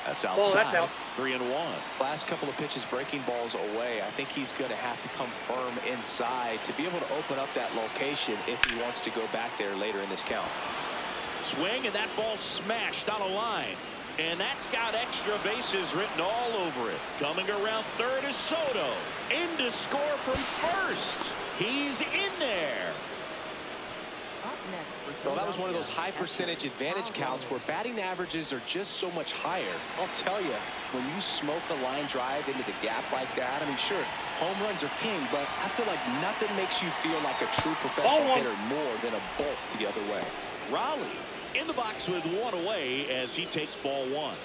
That's outside. Well, that's out. 3-1. Last couple of pitches breaking balls away. I think he's going to have to come firm inside to be able to open up that location if he wants to go back there later in this count. Swing, and that ball smashed on a line. And that's got extra bases written all over it. Coming around third is Soto. In to score from first. He's in there. Well, that was one of those high percentage advantage counts where batting averages are just so much higher. I'll tell you, when you smoke a line drive into the gap like that, I mean, sure, home runs are king, but I feel like nothing makes you feel like a true professional hitter more than a bolt the other way. Raleigh in the box with one away as he takes ball 1.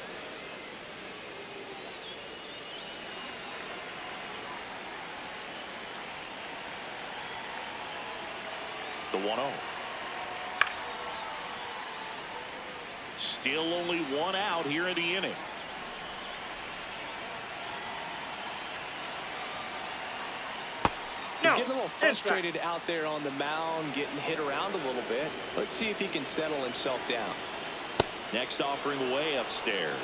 The 1-0. Still only one out here in the inning. He's getting a little frustrated out there on the mound, getting hit around a little bit. Let's see if he can settle himself down. Next offering away upstairs.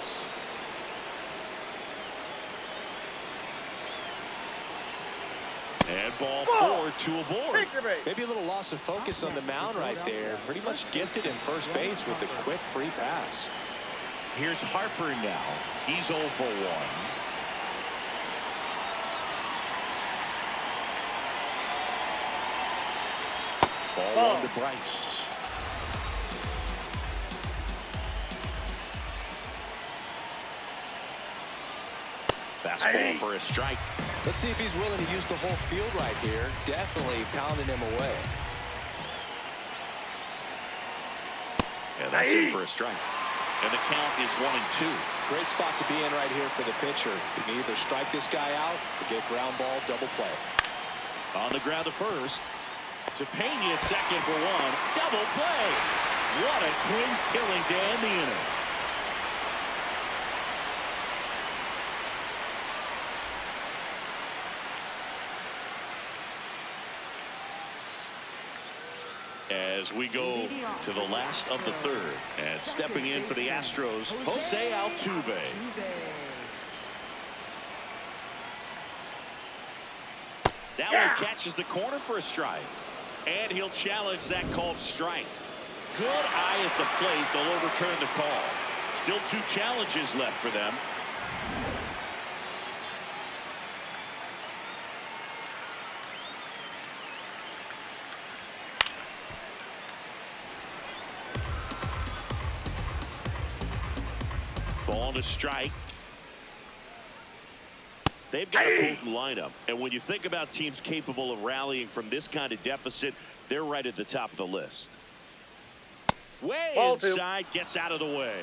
And ball 4, 2 aboard. Maybe a little loss of focus on the mound right there. Pretty much gifted in first base with a quick free pass. Here's Harper now. He's 0 for 1. Ball 1 to Bryce. Fastball for a strike. Let's see if he's willing to use the whole field right here. Definitely pounding him away. Yeah, that's it for a strike. And the count is 1-2. Great spot to be in right here for the pitcher. You can either strike this guy out or get ground ball, double play. On the ground to first. Tepena at second for 1. Double play. What a quick killing to end the inning. As we go to the last of the third. And stepping in for the Astros, Jose Altuve. That one catches the corner for a strike. And he'll challenge that called strike. Good eye at the plate. They'll overturn the call. Still 2 challenges left for them. Ball to strike. They've got a potent lineup. And when you think about teams capable of rallying from this kind of deficit, they're right at the top of the list. Way Ball inside, gets out of the way.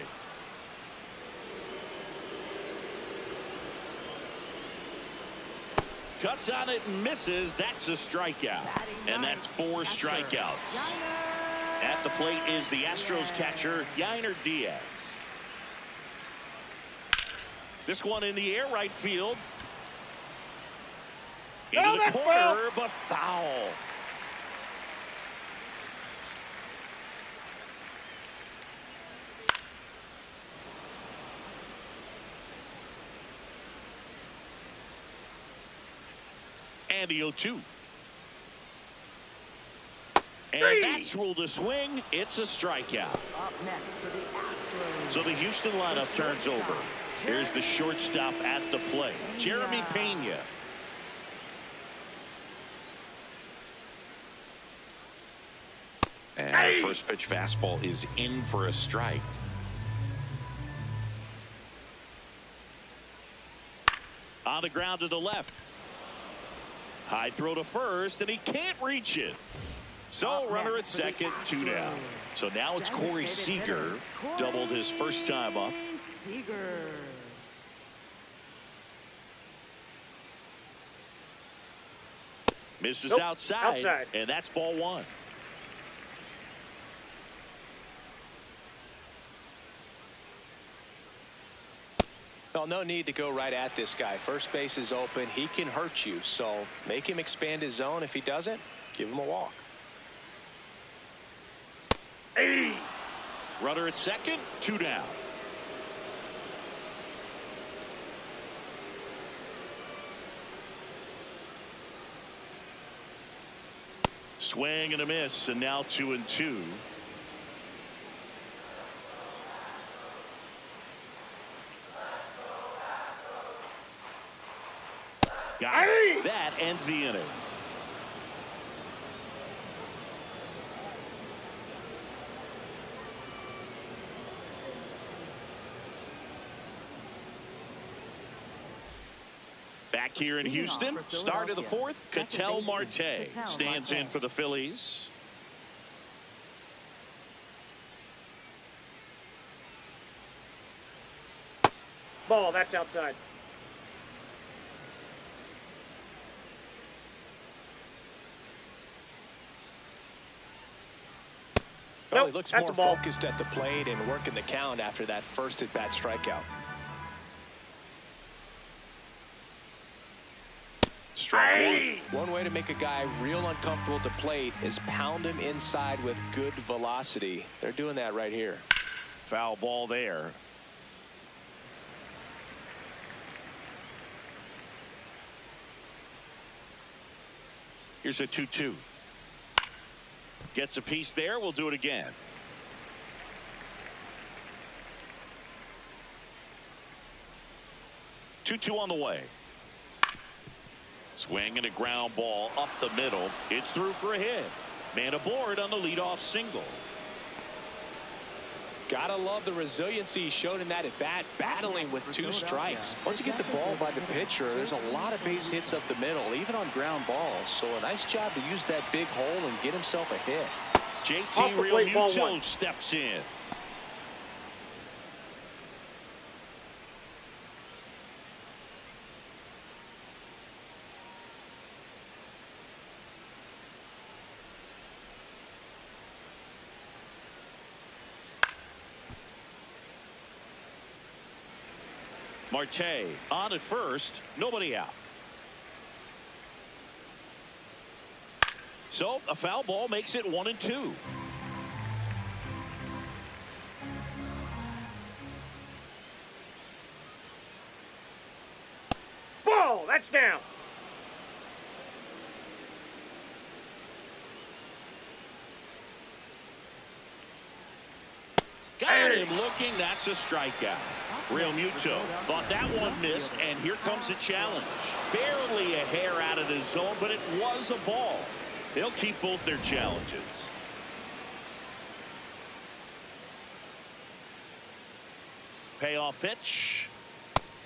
Cuts on it and misses. That's a strikeout. And that's 4 strikeouts. At the plate is the Astros catcher, Yainer Diaz. This one in the air, right field. Into the corner, but foul. And the 0-2. And that's ruled a swing. It's a strikeout. Up next for the Astros. So the Houston lineup turns over. Here's the shortstop at the plate, Jeremy Pena. And the first pitch fastball is in for a strike. On the ground to the left. High throw to first, and he can't reach it. So runner at second, 2 down. So now it's Corey Seager, doubled his first time up. Seager. Misses outside, and that's ball 1. Well, no need to go right at this guy. First base is open. He can hurt you. So make him expand his zone. If he doesn't, give him a walk. Runner at second, 2 down. Swing and a miss, and now 2-2. Got it. That ends the inning. Back here in Houston, start of the 4th, Ketel Marte stands in for the Phillies. Ball, that's outside. Well, he looks more focused at the plate and working the count after that first at-bat strikeout. Strike 1. One way to make a guy real uncomfortable at the plate is pound him inside with good velocity. They're doing that right here. Foul ball there. Here's a 2-2. Gets a piece there. We'll do it again. Two on the way. Swing and a ground ball up the middle. It's through for a hit. Man aboard on the leadoff single. Gotta love the resiliency he showed in that at bat, battling with 2 strikes. Once you get the ball by the pitcher, there's a lot of base hits up the middle, even on ground balls. So a nice job to use that big hole and get himself a hit. JT Realmuto steps in. Marte on at first, nobody out. So a foul ball makes it 1-2. Ball, that's down. Got him looking. That's a strikeout. Real Muto thought that one missed, and here comes a challenge. Barely a hair out of the zone, but it was a ball. They'll keep both their challenges. Payoff pitch.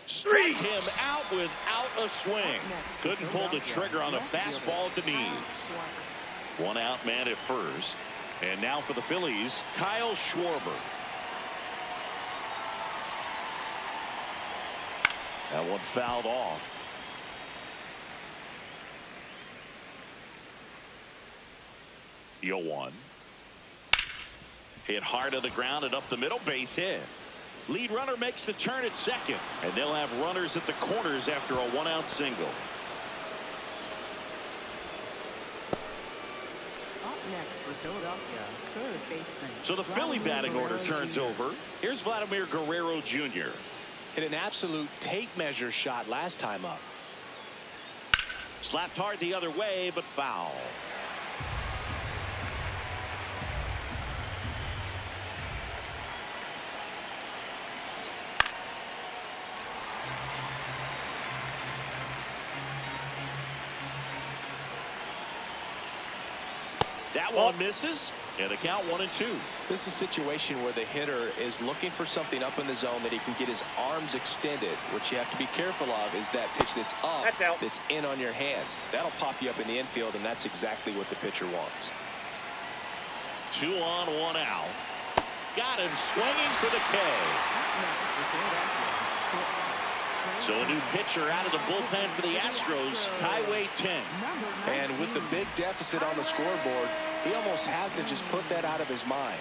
Struck him out without a swing. Couldn't pull the trigger on a fastball at the knees. One out man at first. And now for the Phillies, Kyle Schwarber. That one fouled off. Yoan. Hit hard to the ground and up the middle, base hit. Lead runner makes the turn at second, and they'll have runners at the corners after a one-out single. Up next for Philadelphia, third baseman. So the Philly batting order turns over. Here's Vladimir Guerrero Jr. Hit an absolute tape measure shot last time up. Slapped hard the other way, but foul. That one misses, and the count 1-2. This is a situation where the hitter is looking for something up in the zone that he can get his arms extended. What you have to be careful of is that pitch that's up, that's in on your hands. That'll pop you up in the infield, and that's exactly what the pitcher wants. 2 on, 1 out. Got him swinging for the K. So a new pitcher out of the bullpen for the Astros, Highway 10. And with the big deficit on the scoreboard, he almost has to just put that out of his mind.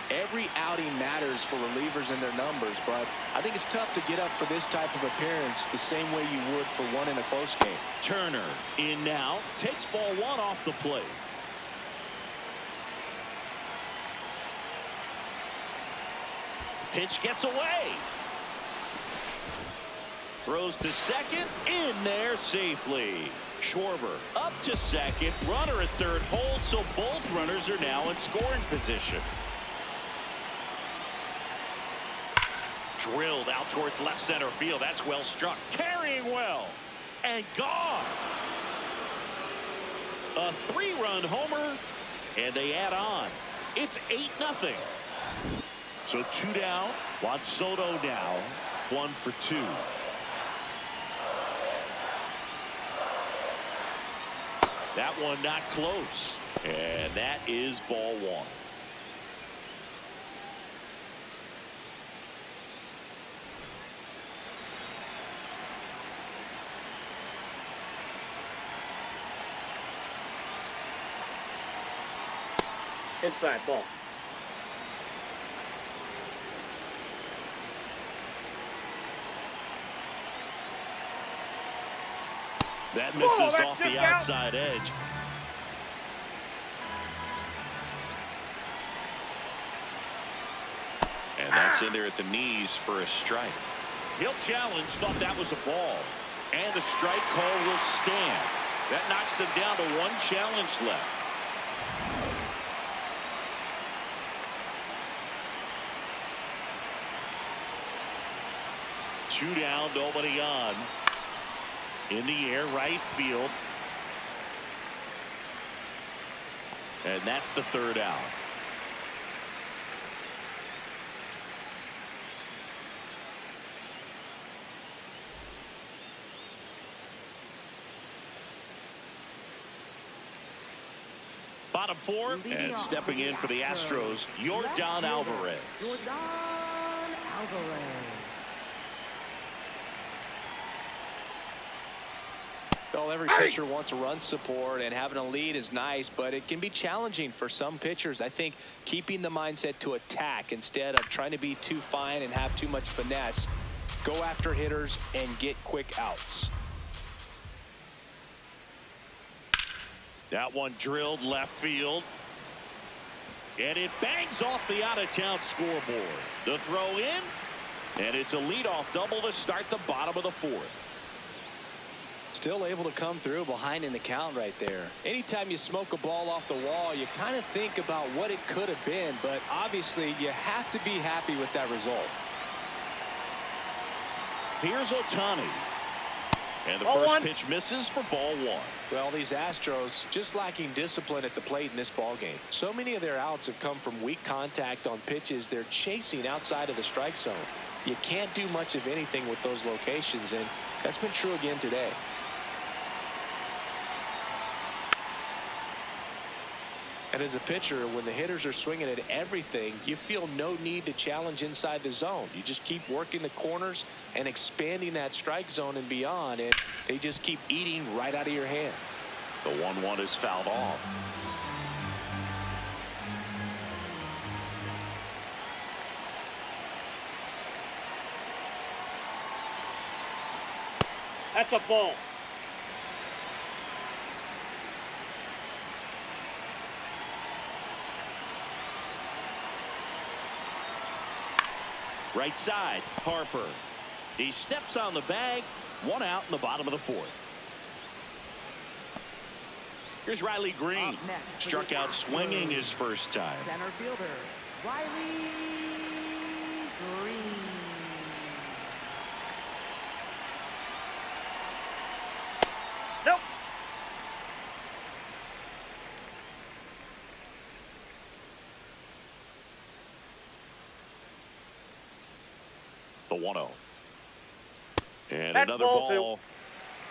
Every outing matters for relievers and their numbers, but I think it's tough to get up for this type of appearance the same way you would for one in a close game. Turner in now, takes ball 1 off the plate. Pitch gets away. Throws to second, in there safely. Schwarber up to second, runner at third holds, so both runners are now in scoring position. Drilled out towards left center field. That's well struck. Carrying well. And gone. A 3-run homer, and they add on. It's 8-0. So 2 down. Juan Soto now 1 for 2. That one not close. And that is ball 1. Inside ball. That misses off the outside edge. And that's in there at the knees for a strike. He'll challenge, thought that was a ball. And the strike call will stand. That knocks them down to 1 challenge left. Two down, nobody on. In the air, right field. And that's the 3rd out. Bottom 4, and stepping in for the Astros, Yordan Alvarez. Yordan Alvarez. Well, every pitcher wants a run support, and having a lead is nice, but it can be challenging for some pitchers. I think keeping the mindset to attack instead of trying to be too fine and have too much finesse. Go after hitters and get quick outs. That one drilled left field. And it bangs off the out-of-town scoreboard. The throw in. And it's a leadoff double to start the bottom of the fourth. Still able to come through behind in the count right there. Anytime you smoke a ball off the wall, you kind of think about what it could have been, but obviously you have to be happy with that result. Here's Ohtani. And the Ball first one. pitch misses for ball one. Well, these Astros just lacking discipline at the plate in this ball game. So many of their outs have come from weak contact on pitches they're chasing outside of the strike zone. You can't do much of anything with those locations, and that's been true again today. And as a pitcher, when the hitters are swinging at everything, you feel no need to challenge inside the zone. You just keep working the corners and expanding that strike zone and beyond, and they just keep eating right out of your hand. The 1-1 is fouled off. That's a ball. Right side, Harper. He steps on the bag. One out in the bottom of the fourth. Here's Riley Green. Struck out swinging his first time. Center fielder, Riley Green. Nope. The 1-0. And That's another ball ball.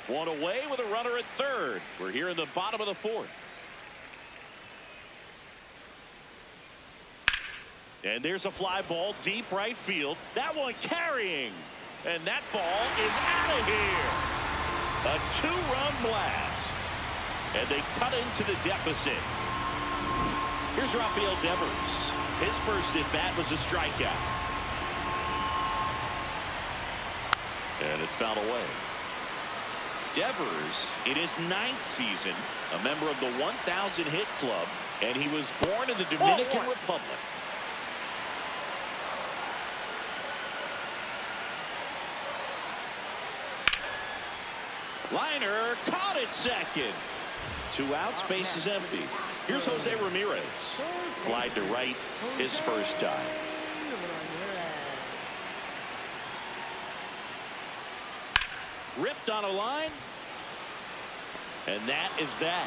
One away with a runner at third. We're here in the bottom of the fourth. And there's a fly ball deep right field. That one carrying. And that ball is out of here. A two-run blast. And they cut into the deficit. Here's Rafael Devers. His first at-bat was a strikeout. And it's fouled away. Devers, in his 9th season, a member of the 1,000 hit club, and he was born in the Dominican Republic. Liner caught it second. 2 outs, base is empty. Here's Jose Ramirez. Flied to right his first time. Ripped on a line. And that is that.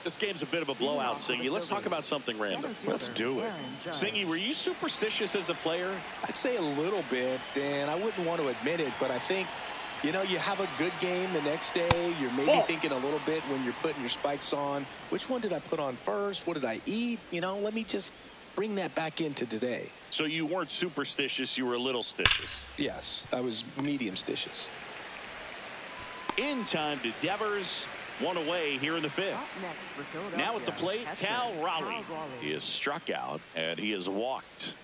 This game's a bit of a blowout, Singy. Let's talk about something random. Let's do it. Singy, were you superstitious as a player? I'd say a little bit, and I wouldn't want to admit it, but I think, you know, you have a good game the next day. You're maybe thinking a little bit when you're putting your spikes on. Which one did I put on first? What did I eat? You know, let me just bring that back into today. So you weren't superstitious, you were a little stitious. Yes, I was medium stitious. In time to Devers. One away here in the 5th. Now at the plate, Cal Raleigh. He is struck out and he is walked.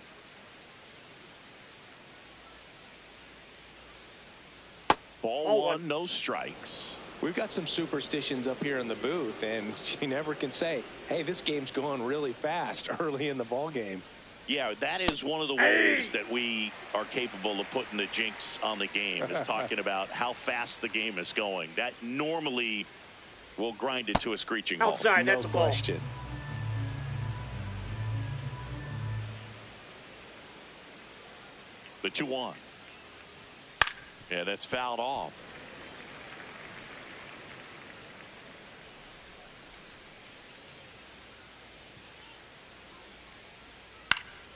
Ball one, no strikes. We've got some superstitions up here in the booth, and you never can say, hey, this game's going really fast early in the ball game. Yeah, that is one of the ways that we are capable of putting the jinx on the game, is talking about how fast the game is going. That normally will grind it to a screeching halt. Outside, that's a ball. Question. The 2-1. Yeah, that's fouled off.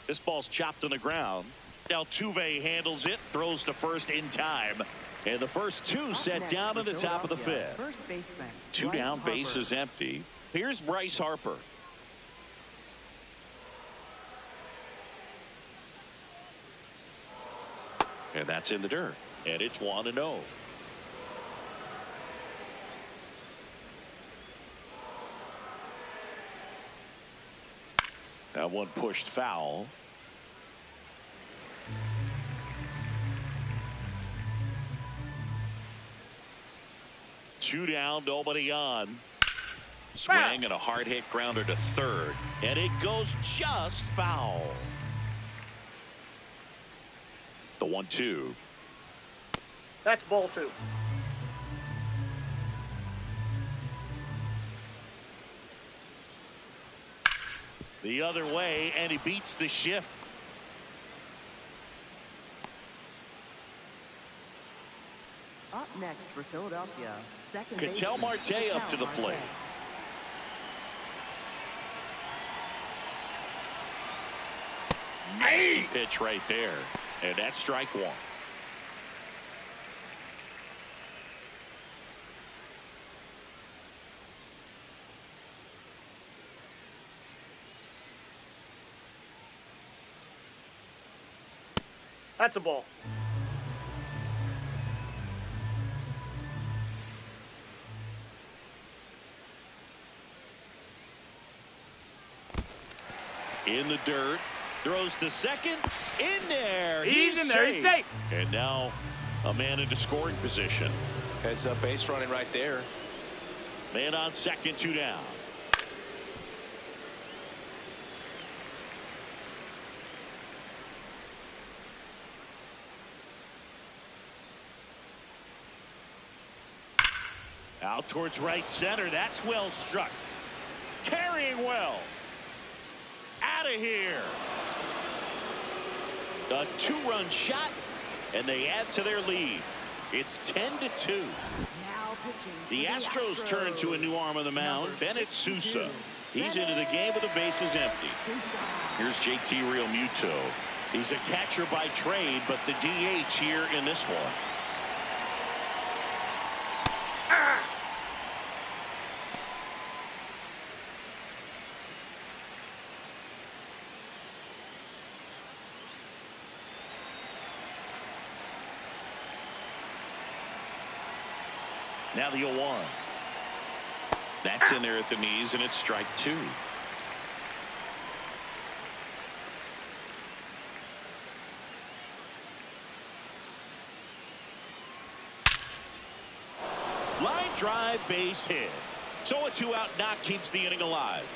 This ball's chopped on the ground. Altuve handles it, throws to first in time. And the first 2 set down in the top of the 5th. 2 down, base is empty. Here's Bryce Harper. And that's in the dirt. And it's 1-0. That one pushed foul. Two down, nobody on. Swing and a hard hit grounder to third, and it goes just foul. The 1-2. That's ball two. The other way, and he beats the shift. Up next for Philadelphia, second Ketel baseman, Marte up to the Ketel plate. Marte. Nasty pitch right there, and that's strike one. That's a ball. In the dirt, throws to second, in there. He's in there. He's safe. And now a man into scoring position. Heads up base running right there. Man on second, two down. Out towards right center. That's well struck. Carrying well. Out of here. A two-run shot, and they add to their lead. It's 10-2. Now pitching The for Astros turn to a new arm of the mound, Bennett Sousa. He's into the game with the bases empty. Here's JT Realmuto. He's a catcher by trade, but the DH here in this one. Now the 0-1. That's in there at the knees, and it's strike two. Line drive, base hit. So a two-out knock keeps the inning alive.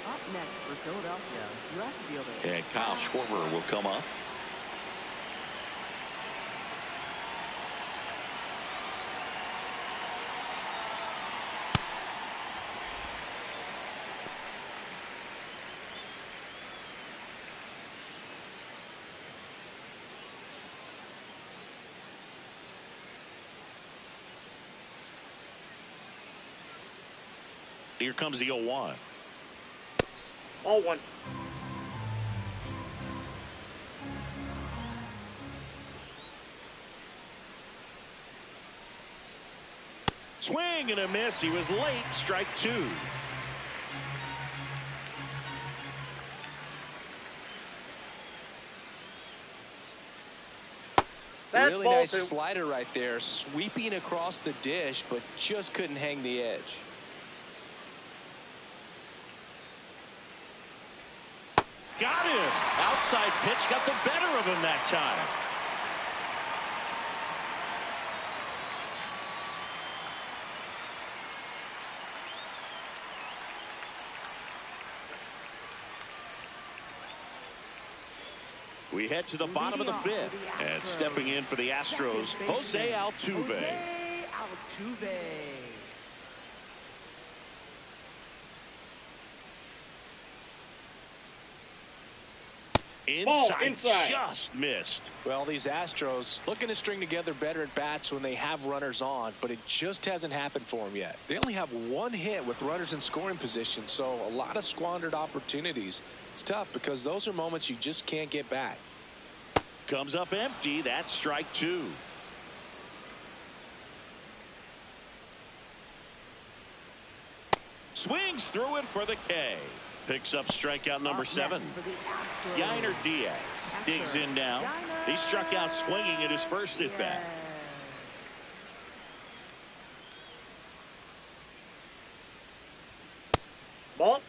Up next for Philadelphia, left fielder. And Kyle Schwarber will come up. Here comes the 0-1. All one. Swing and a miss. He was late. Strike two. That's Really ball nice two. slider right there, sweeping across the dish, but just couldn't hang the edge. Got him. Outside pitch got the better of him that time. We head to the bottom of the fifth, and stepping in for the Astros, Jose Altuve. Jose Altuve. Inside, just missed. Well, these Astros looking to string together better at bats when they have runners on, but it just hasn't happened for them yet. They only have one hit with runners in scoring position, so a lot of squandered opportunities. It's tough because those are moments you just can't get back. Comes up empty. That's strike two. Swings through it for the K. Picks up strikeout number 7. Yainer Diaz digs in now. He struck out swinging at his first at bat. Ball.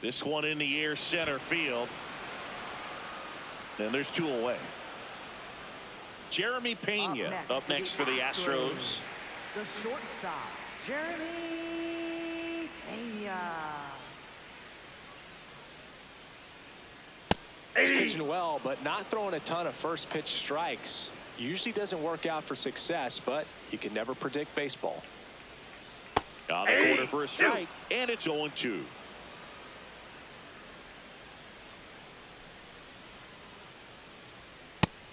This one in the air, center field. And there's 2 away. Jeremy Pena up next for the Astros. The shortstop, Jeremy Pena. He's pitching well, but not throwing a ton of first pitch strikes. Usually doesn't work out for success, but you can never predict baseball. On the corner for a strike, and it's 0-2.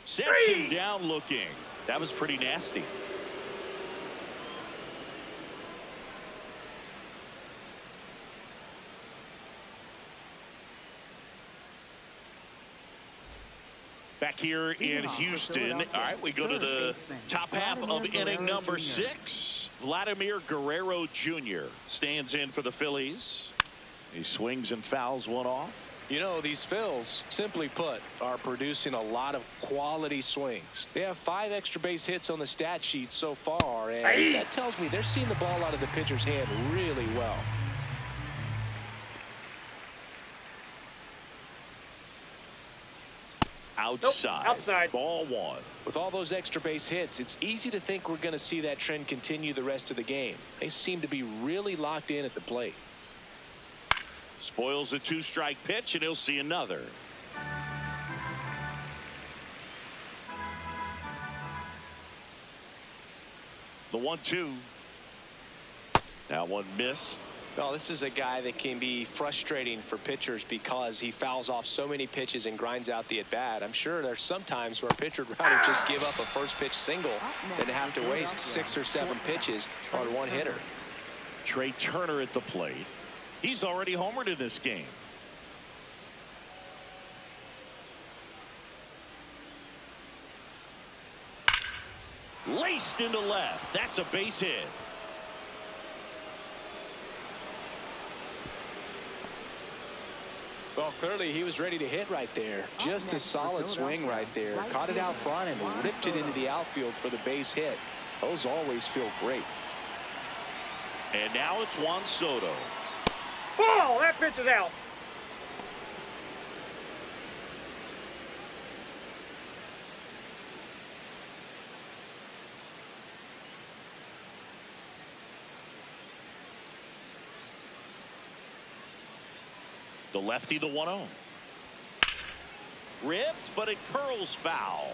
Sets him down looking. That was pretty nasty. Back here in Houston. All right, we go to the top half of inning number 6. Vladimir Guerrero Jr. stands in for the Phillies. He swings and fouls one off. You know, these Phils, simply put, are producing a lot of quality swings. They have 5 extra base hits on the stat sheet so far, and that tells me they're seeing the ball out of the pitcher's hand really well. Outside. Nope, outside. Ball 1. With all those extra base hits, it's easy to think we're going to see that trend continue the rest of the game. They seem to be really locked in at the plate. Spoils the 2-strike pitch, and he'll see another. The 1-2. That one missed. Well, this is a guy that can be frustrating for pitchers because he fouls off so many pitches and grinds out the at-bat. I'm sure there's some times where a pitcher would rather just give up a first-pitch single than to have to waste 6 or 7 pitches on one hitter. Trey Turner at the plate. He's already homered in this game. Laced into left. That's a base hit. Well, clearly he was ready to hit right there. Just a solid swing right there. Caught it out front and ripped it into the outfield for the base hit. Those always feel great. And now it's Juan Soto. Oh, that pitch is out. The lefty, the 1-0. Ripped, but it curls foul.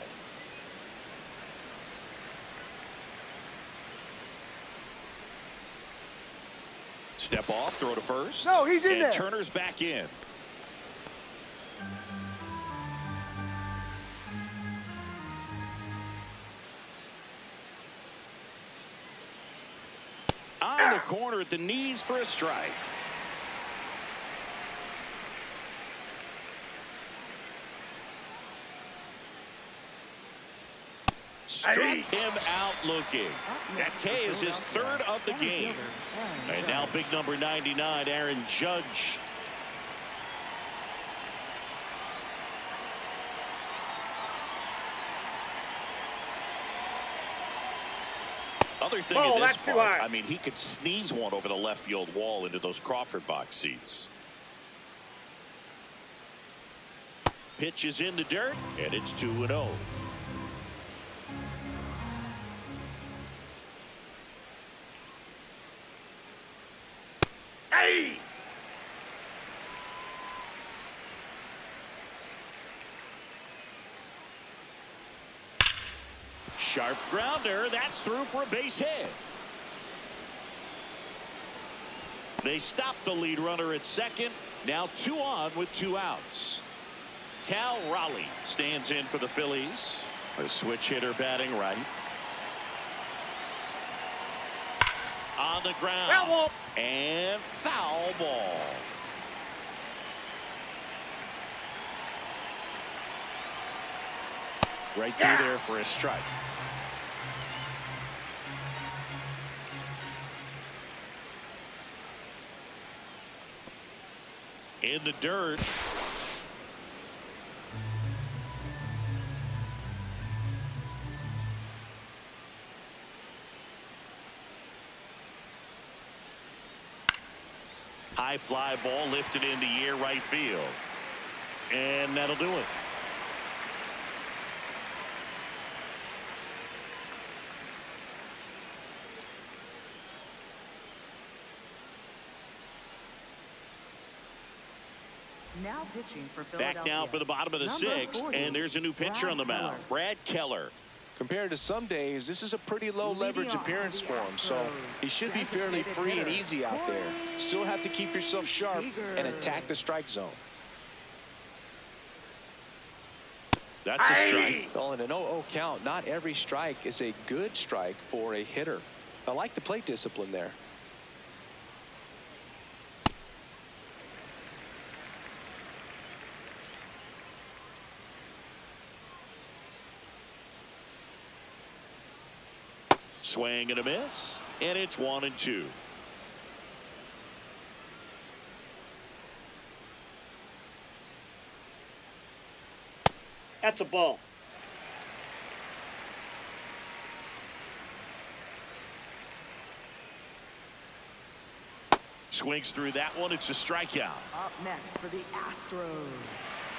Step off, throw to first. No, he's in and there. Turner's back in. On the corner at the knees for a strike. Struck him out looking. That K is his 3rd of the game. And now big number 99, Aaron Judge. Other thing in this part, I mean, he could sneeze one over the left field wall into those Crawford box seats. Pitch is in the dirt, and it's 2-0. Sharp grounder. That's through for a base hit. They stop the lead runner at second. Now 2 on with 2 outs. Cal Raleigh stands in for the Phillies. A switch hitter batting right. On the ground. Foul ball. And foul ball. Right through there for a strike. In the dirt. High fly ball lifted in the air right field. And that'll do it. Now pitching for Back now for the bottom of the sixth, and there's a new pitcher on the mound, Brad Keller. Compared to some days, this is a pretty low leverage appearance for him, so he should be fairly free and easy out there. Still have to keep yourself sharp and attack the strike zone. That's a strike. Well, in an 0-0 count, not every strike is a good strike for a hitter. I like the plate discipline there. Swing and a miss, and it's 1-2. That's a ball. Swings through that one. It's a strikeout. Up next for the Astros.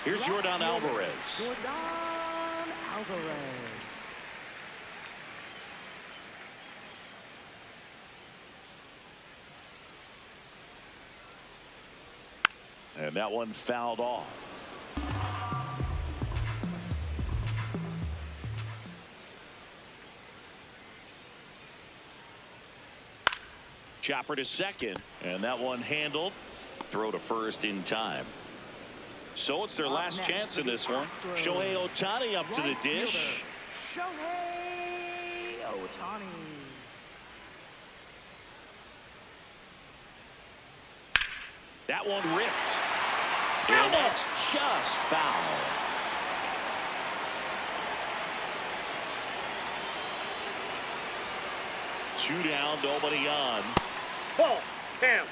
Here's Jordan Alvarez. Jordan Alvarez. And that one fouled off. Chopper to second, and that one handled. Throw to first in time. So it's their last chance in this one. Shohei Ohtani up to the dish. Shohei Ohtani. That one ripped. And that's just foul. Two down, nobody on. Ball. Bam.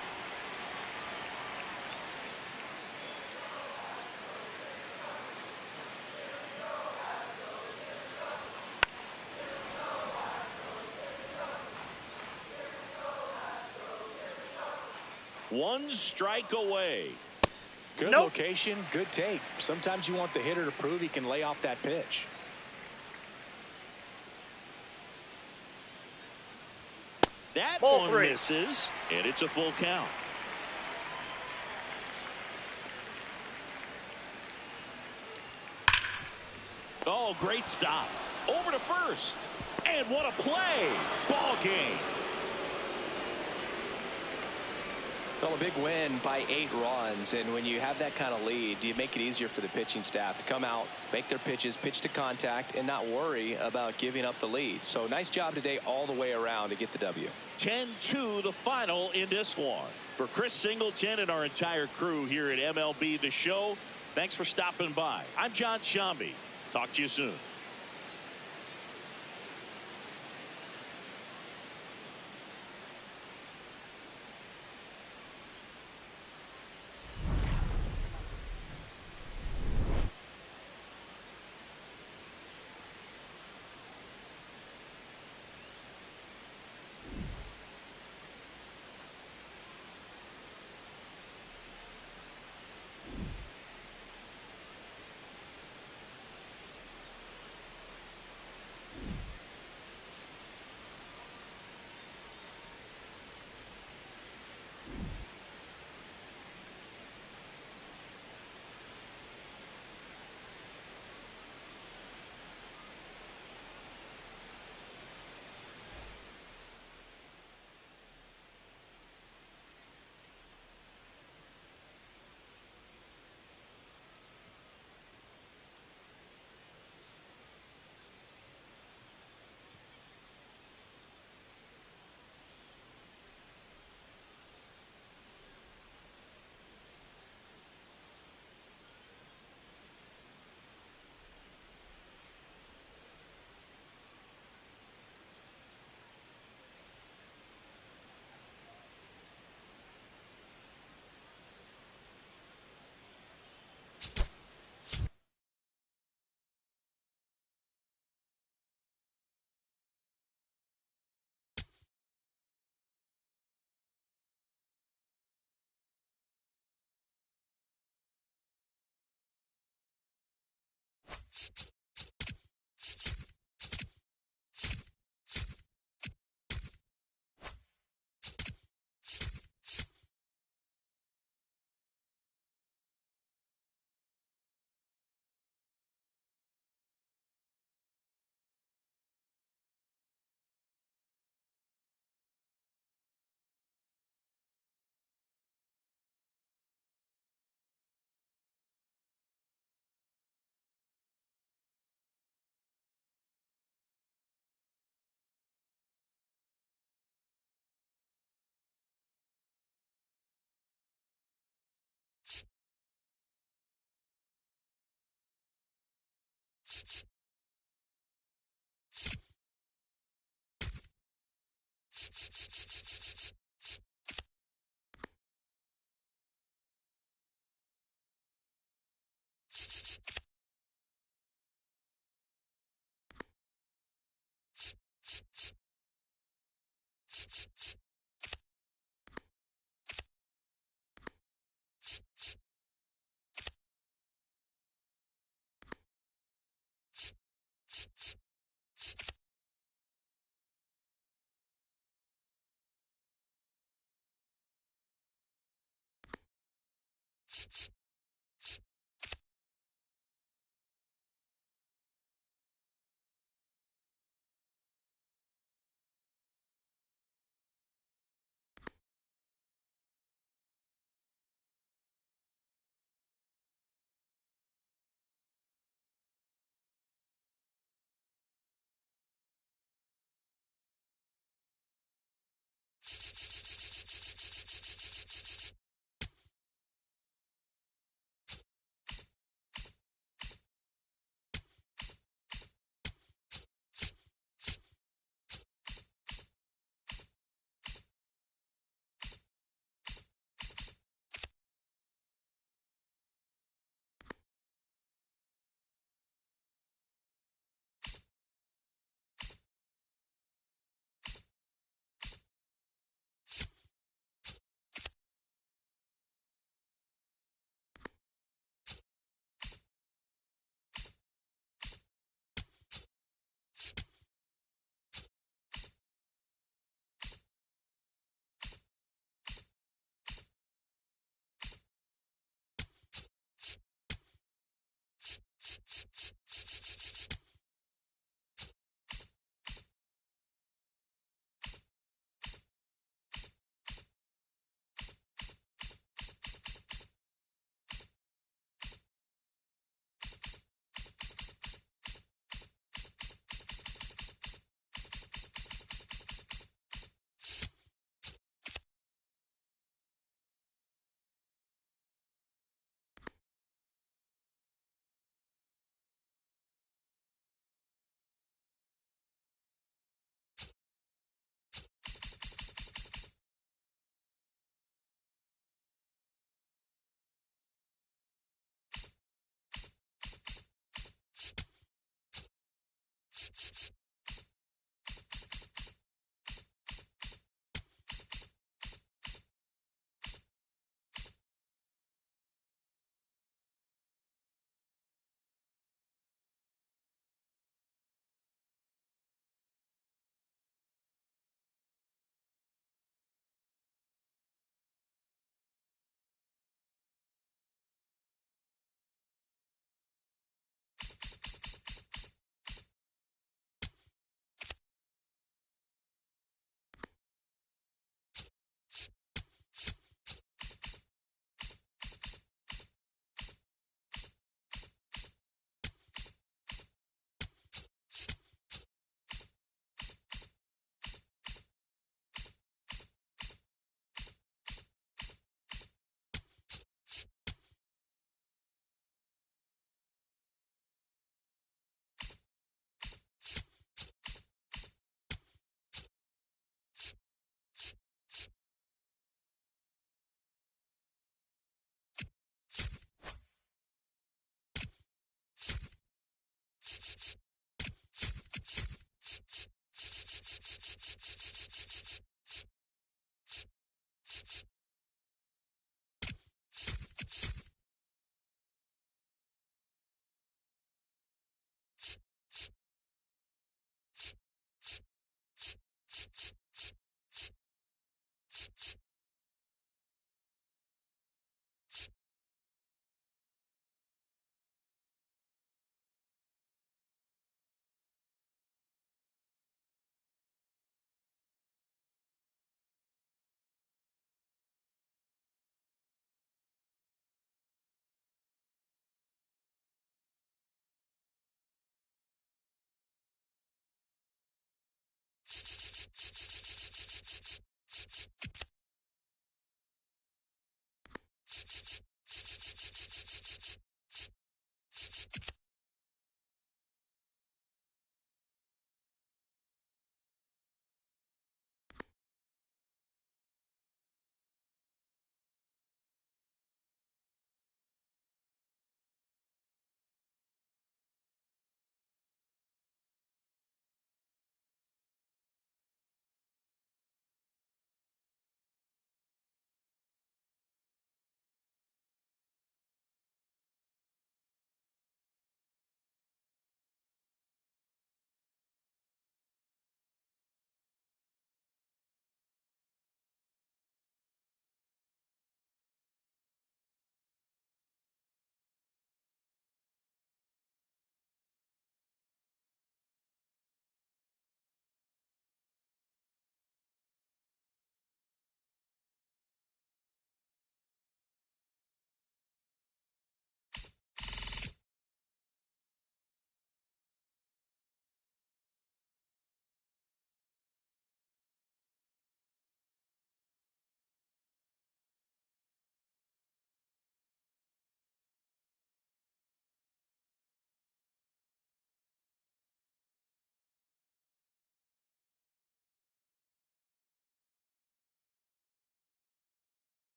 One strike away. Good location, good take. Sometimes you want the hitter to prove he can lay off that pitch. That Ball one three. misses, and it's a full count. Oh, great stop. Over to first. And what a play. Ball game. Well, a big win by 8 runs, and when you have that kind of lead, you make it easier for the pitching staff to come out, make their pitches, pitch to contact, and not worry about giving up the lead. So nice job today all the way around to get the W. 10-2 the final in this one. For Chris Singleton and our entire crew here at MLB The Show, thanks for stopping by. I'm John Sciambi. Talk to you soon.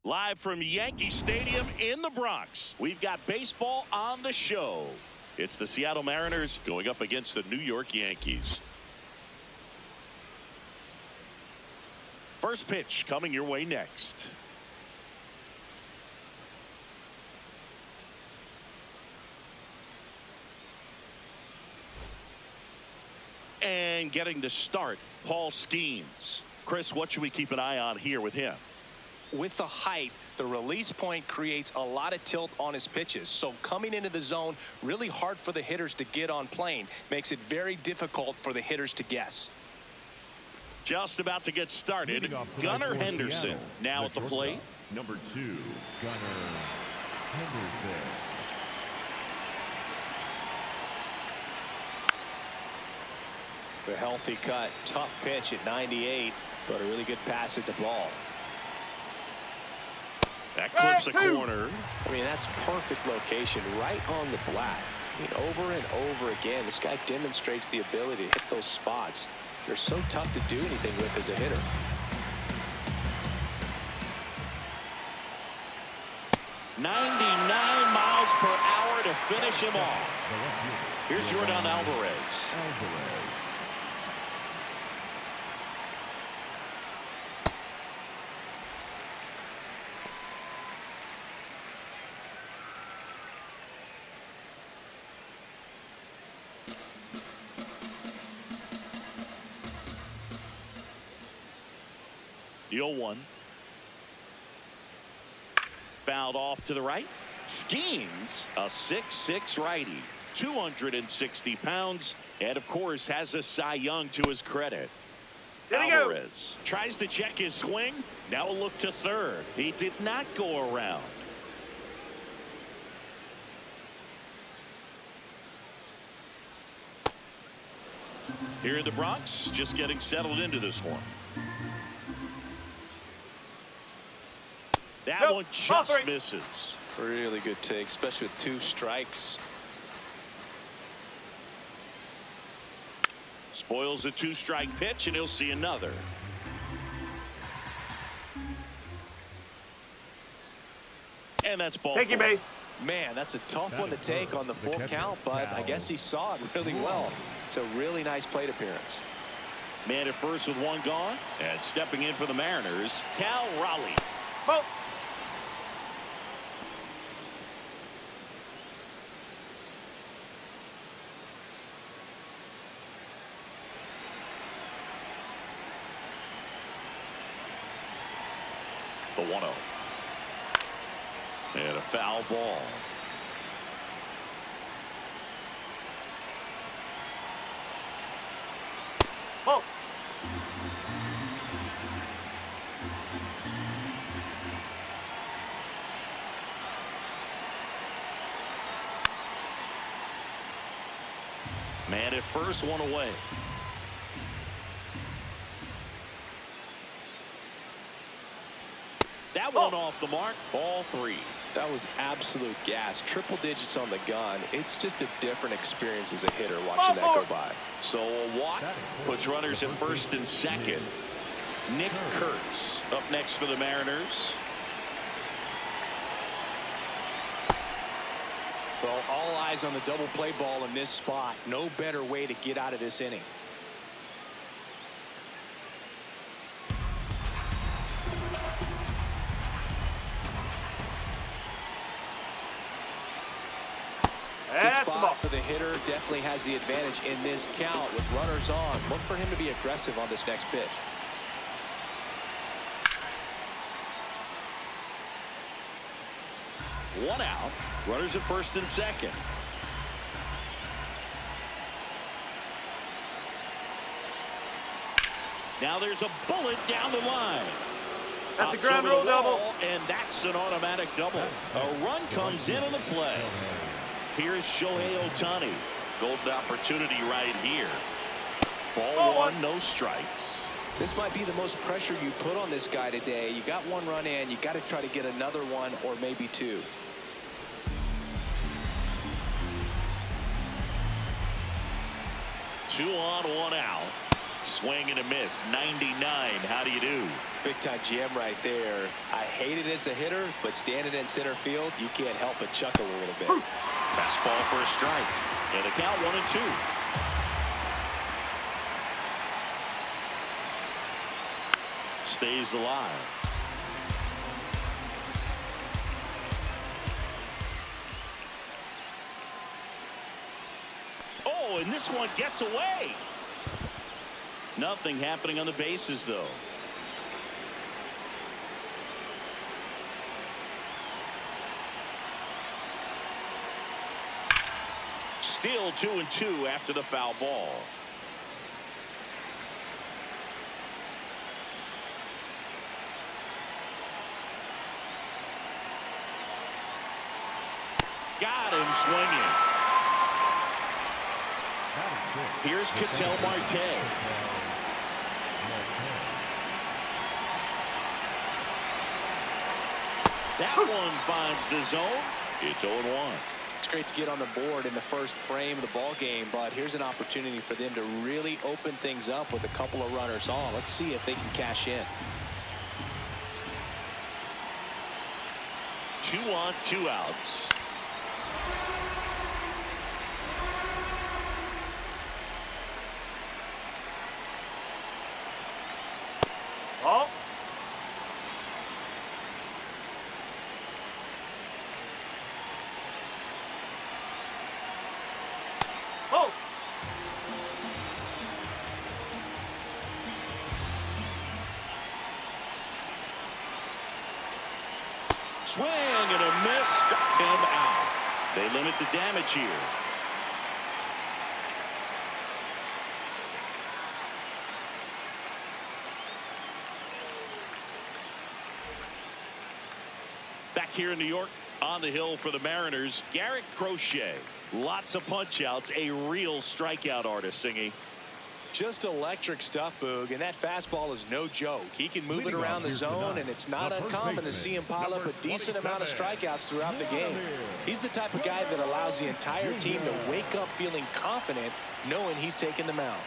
Live from Yankee Stadium in the Bronx, we've got baseball on the show. It's the Seattle Mariners going up against the New York Yankees. First pitch coming your way next. And getting to start, Paul Skeens. Chris, what should we keep an eye on here with him? With the height, the release point creates a lot of tilt on his pitches. So coming into the zone, really hard for the hitters to get on plane. Makes it very difficult for the hitters to guess. Just about to get started. Gunnar Henderson now at the plate. Number 2, Gunnar Henderson. The healthy cut, tough pitch at 98, but a really good pass at the ball. That clips a corner. I mean, that's perfect location right on the black. I mean, over and over again, this guy demonstrates the ability to hit those spots. They're so tough to do anything with as a hitter. .99 miles per hour to finish him off. Here's Jordan Alvarez. The 0-1. Fouled off to the right. Skeens, a 6'6" righty, 260 pounds, and of course has a Cy Young to his credit. Alvarez tries to check his swing. Now a look to third. He did not go around. Here in the Bronx, just getting settled into this one. That one just misses. Really good take, especially with 2 strikes. Spoils a 2-strike pitch, and he'll see another. And that's ball 4. Base. Man, that's a tough one to take on the full count, but I guess he saw it really well. It's a really nice plate appearance. Man at first with 1 gone, and stepping in for the Mariners, Cal Raleigh. Ball. The 1-0. And a foul ball. Ball. Man at first, 1 away. That one off the mark. Ball 3. That was absolute gas. Triple digits on the gun. It's just a different experience as a hitter watching that go by. So a walk puts runners at first and second. Nick Kurtz up next for the Mariners. Well, all eyes on the double play ball in this spot. No better way to get out of this inning. Good spot for the hitter. Definitely has the advantage in this count with runners on. Look for him to be aggressive on this next pitch. One out. Runners at first and second. Now there's a bullet down the line. That's a ground rule double. And that's an automatic double. A run comes in on the play. Here's Shohei Ohtani. Golden opportunity right here. Ball 1, no strikes. This might be the most pressure you put on this guy today. You got 1 run in. You got to try to get another 1 or maybe 2. Two on, 1 out. Swing and a miss. 99. How do you do? Big time gem right there. I hate it as a hitter, but standing in center field, you can't help but chuckle a little bit. Fastball for a strike. And the count 1-2. Stays alive. Oh, and this one gets away. Nothing happening on the bases, though. Still 2-2 after the foul ball. Got him swinging. Here's Ketel Marte. That one finds the zone. It's 0-1. It's great to get on the board in the first frame of the ball game, but here's an opportunity for them to really open things up with a couple of runners on. Let's see if they can cash in. 2 on, 2 outs. Oh. Oh. Swing and a miss. Struck him out. They limit the damage here. Back here in New York, on the hill for the Mariners, Garrett Crochet. Lots of punch outs, a real strikeout artist, Singy. Just electric stuff, Boog, and that fastball is no joke. He can move it around the zone, and it's not uncommon to see him pile up a decent amount of strikeouts throughout the game. He's the type of guy that allows the entire team to wake up feeling confident, knowing he's taking the mound.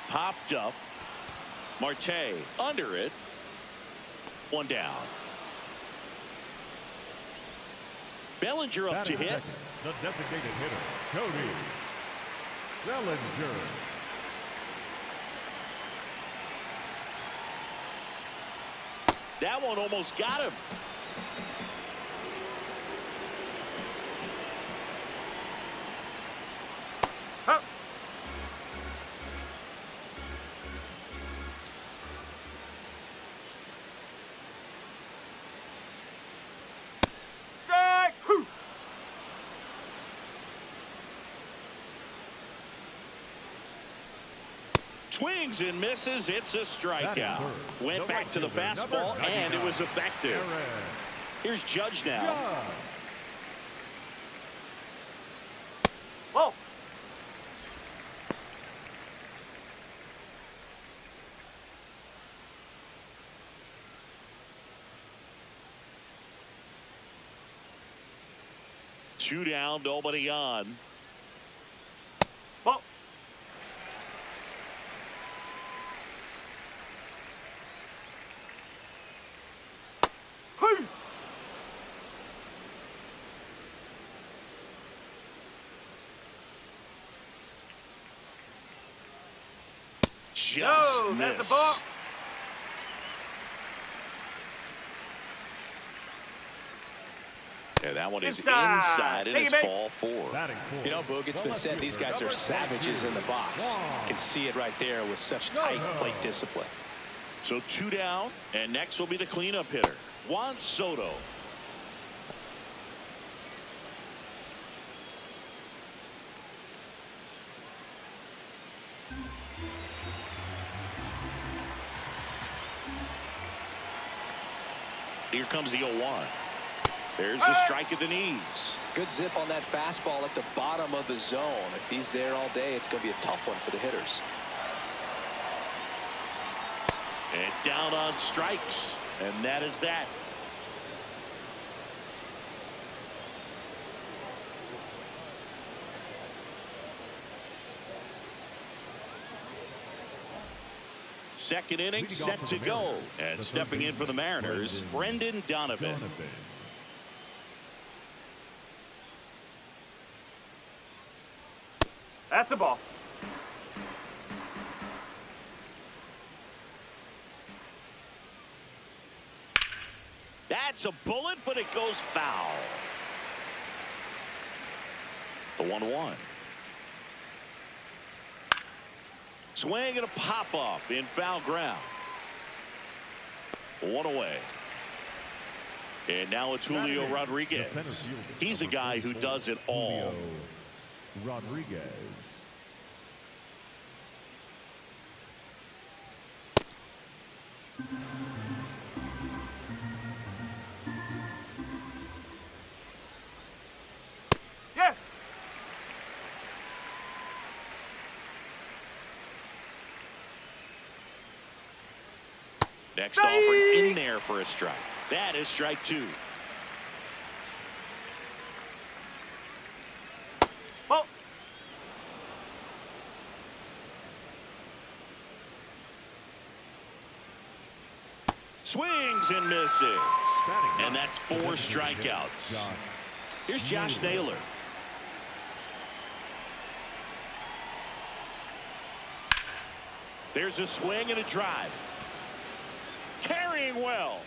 Popped up. Marte under it. 1 down. Bellinger up to hit. The designated hitter, Cody Bellinger. That one almost got him. Huh. Strike. Whew. Swings and misses. It's a strikeout. Went back to the fastball, and it was effective. Here's Judge now. Whoa. Two down, nobody on. Whoa. Hey. Just No, that's a ball. missed. Yeah, that one is inside, and Take it's it, mate. ball 4. You know, Boog, it's been said these guys are savages in the box. You can see it right there with such tight plate discipline. So 2 down, and next will be the cleanup hitter, Juan Soto. Here comes the 0-1. There's the strike at the knees. Good zip on that fastball at the bottom of the zone. If he's there all day, it's going to be a tough one for the hitters. And down on strikes, and that is that. Second inning set to go. And stepping in for the Mariners, Brendan Donovan. That's a ball. That's a bullet, but it goes foul. The 1-1. Swing and a pop-up in foul ground. 1 away. And now it's Julio Rodriguez. He's a guy who does it all. Rodriguez. Yes. Next offer in there for a strike. That is strike 2. Ball. Swings and misses. And that's 4 strikeouts. Here's Josh Naylor. There's a swing and a drive. Carrying well.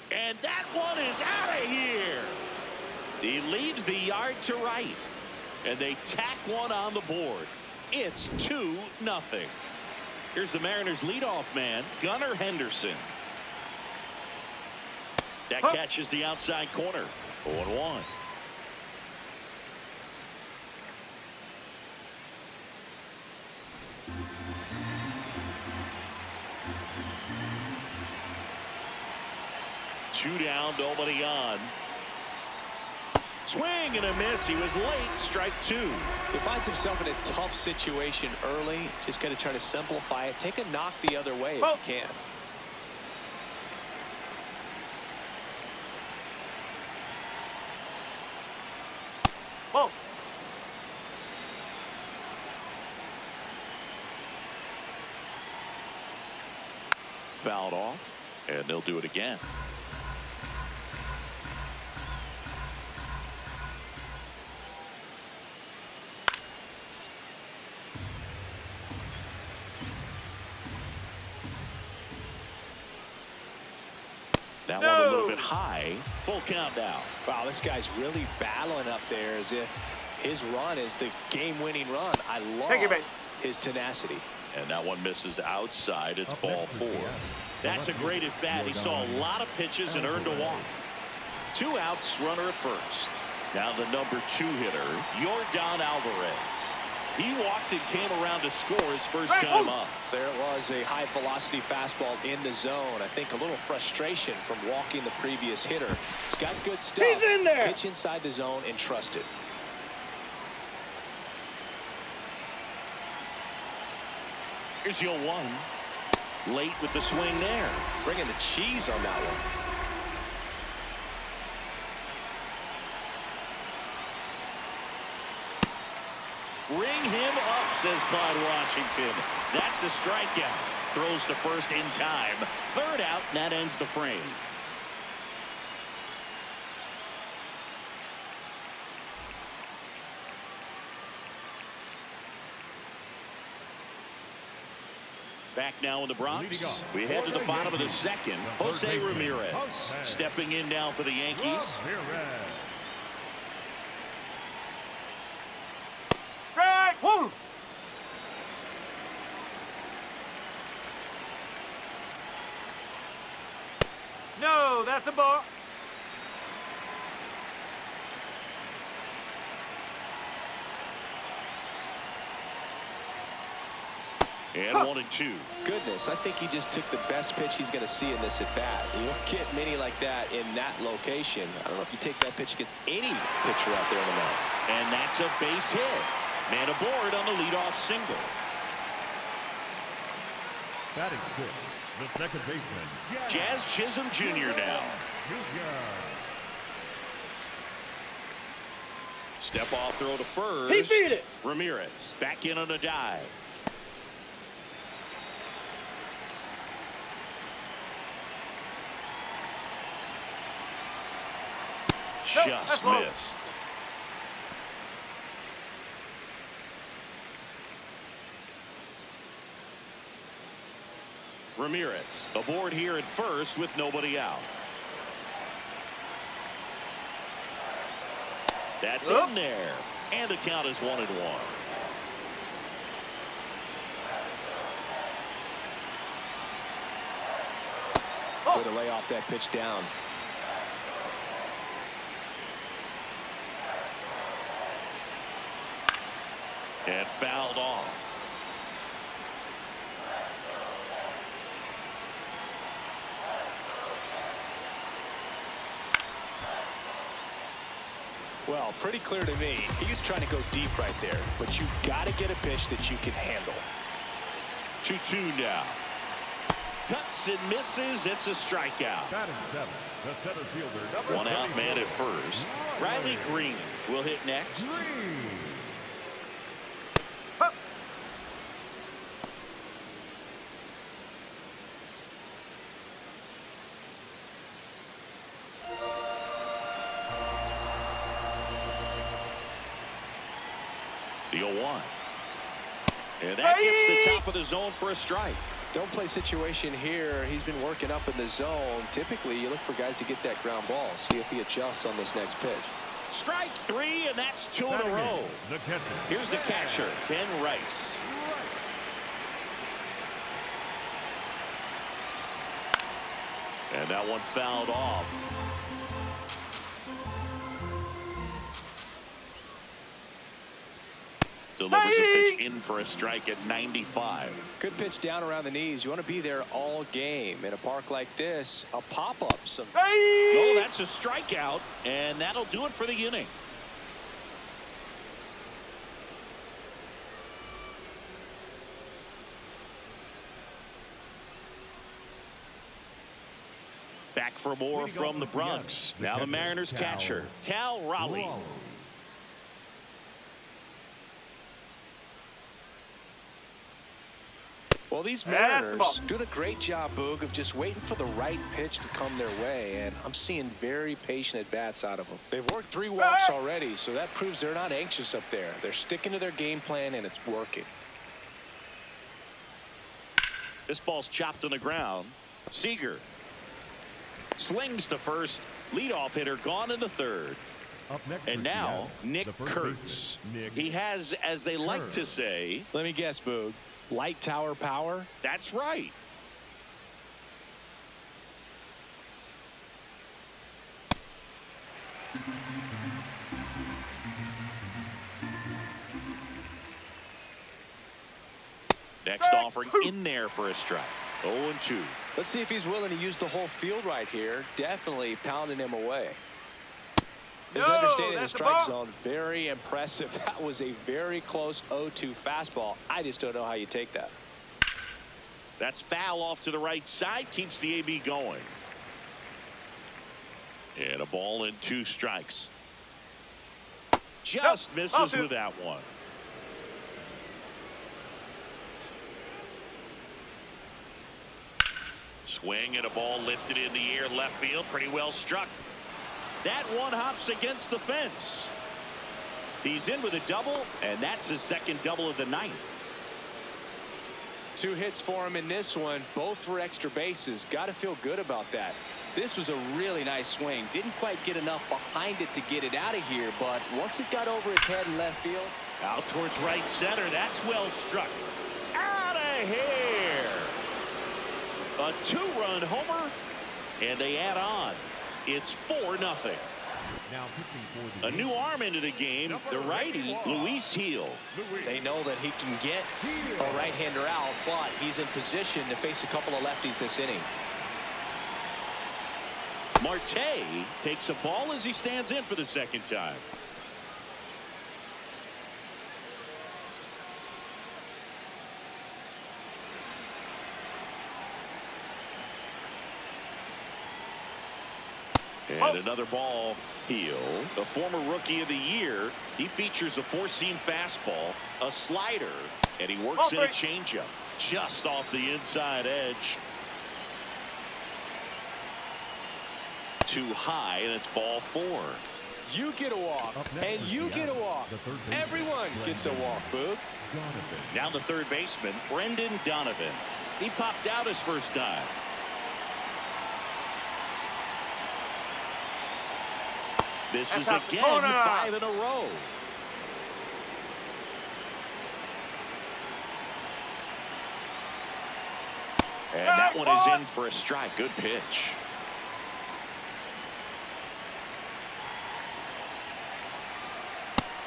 And that one is out of here. He leaves the yard to right. And they tack one on the board. It's 2-0. Here's the Mariners leadoff man, Gunnar Henderson. That catches the outside corner. 0-1. Two down, nobody on. Swing and a miss. He was late. Strike 2. He finds himself in a tough situation early. Just got to try to simplify it. Take a knock the other way if you can. Ball. Fouled off, and they'll do it again. That one a little bit high. Full count now. Wow, this guy's really battling up there as if his run is the game-winning run. I love his tenacity. And that one misses outside. It's ball 4. That's a great at bat. He saw a lot of pitches and earned a walk. 2 outs, runner at first. Now the number 2 hitter, Yordan Alvarez. He walked and came around to score his first time up. There was a high-velocity fastball in the zone. I think a little frustration from walking the previous hitter. He's got good stuff. He's in there. Pitch inside the zone and trust it. Here's 0-1. Late with the swing there. Bringing the cheese on that one. Ring him up, says Clyde Washington. That's a strikeout. Throws to first in time. 3rd out, and that ends the frame. Back now in the Bronx. We head to the bottom of the second. Jose Ramirez stepping in now for the Yankees. Strike. Woo. No, that's a ball. And 1-2. Goodness, I think he just took the best pitch he's going to see in this at bat. You don't get many like that in that location. I don't know if you take that pitch against any pitcher out there in the mound. And that's a base hit. Man aboard on the leadoff single. Batting 6, the second baseman, Jazz Chisholm Jr. now. Step off throw to first. He beat it. Ramirez back in on a dive. just missed. Ramirez aboard here at first with nobody out. That's in there. And the count is 1-1. Way to lay off that pitch down. And fouled off. Well, pretty clear to me. He was trying to go deep right there, but you got to get a pitch that you can handle. 2-2 now. Cuts and misses. It's a strikeout. Batting seven, the center fielder. One out man at first. Riley Green will hit next. The 0-1. And that gets the top of the zone for a strike. Don't play situation here. He's been working up in the zone. Typically, you look for guys to get that ground ball. See if he adjusts on this next pitch. Strike three, and that's 2 in a row. The catcher. Here's the catcher, Ben Rice. And that one fouled off. Delivers a pitch in for a strike at 95. Good pitch down around the knees. You want to be there all game. In a park like this, a pop-up. Oh, that's a strikeout, and that'll do it for the inning. Back for more from the Bronx. Now the Mariners catcher, Cal Raleigh. Well, these Mariners doing a great job, Boog, of just waiting for the right pitch to come their way, and I'm seeing very patient at-bats out of them. They've worked 3 walks already, so that proves they're not anxious up there. They're sticking to their game plan, and it's working. This ball's chopped on the ground. Seager slings to first. Leadoff hitter gone in the third. Up next and now Nick Kurtz. Nick He has, as they like to say, let me guess, Boog. Light tower power? That's right. Next offering in there for a strike. 0-2. Let's see if he's willing to use the whole field right here. Definitely pounding him away. His understanding of the strike zone, very impressive. That was a very close 0-2 fastball. I just don't know how you take that. That's foul off to the right side. Keeps the AB going. And a ball and 2 strikes. Just misses with that one. Swing and a ball lifted in the air left field. Pretty well struck. That one hops against the fence. He's in with a double, and that's his second double of the night. 2 hits for him in this one, both for extra bases. Got to feel good about that. This was a really nice swing. Didn't quite get enough behind it to get it out of here, but once it got over his head in left field. Out towards right center. That's well struck. Out of here. A 2-run homer, and they add on. It's 4-0. Now pitching for the A new arm into the game, the righty, Luis Gil. They know that he can get a right-hander out, but he's in position to face a couple of lefties this inning. Marte takes a ball as he stands in for the second time. And another ball. Gil, the former rookie of the year, he features a 4-seam fastball, a slider, and he works in a changeup just off the inside edge. Too high, and it's ball 4. You get a walk, and you get a walk. Everyone gets a walk, Boog. Now the third baseman, Brendan Donovan. He popped out his first time. This is again 5 in a row. And that one is in for a strike. Good pitch.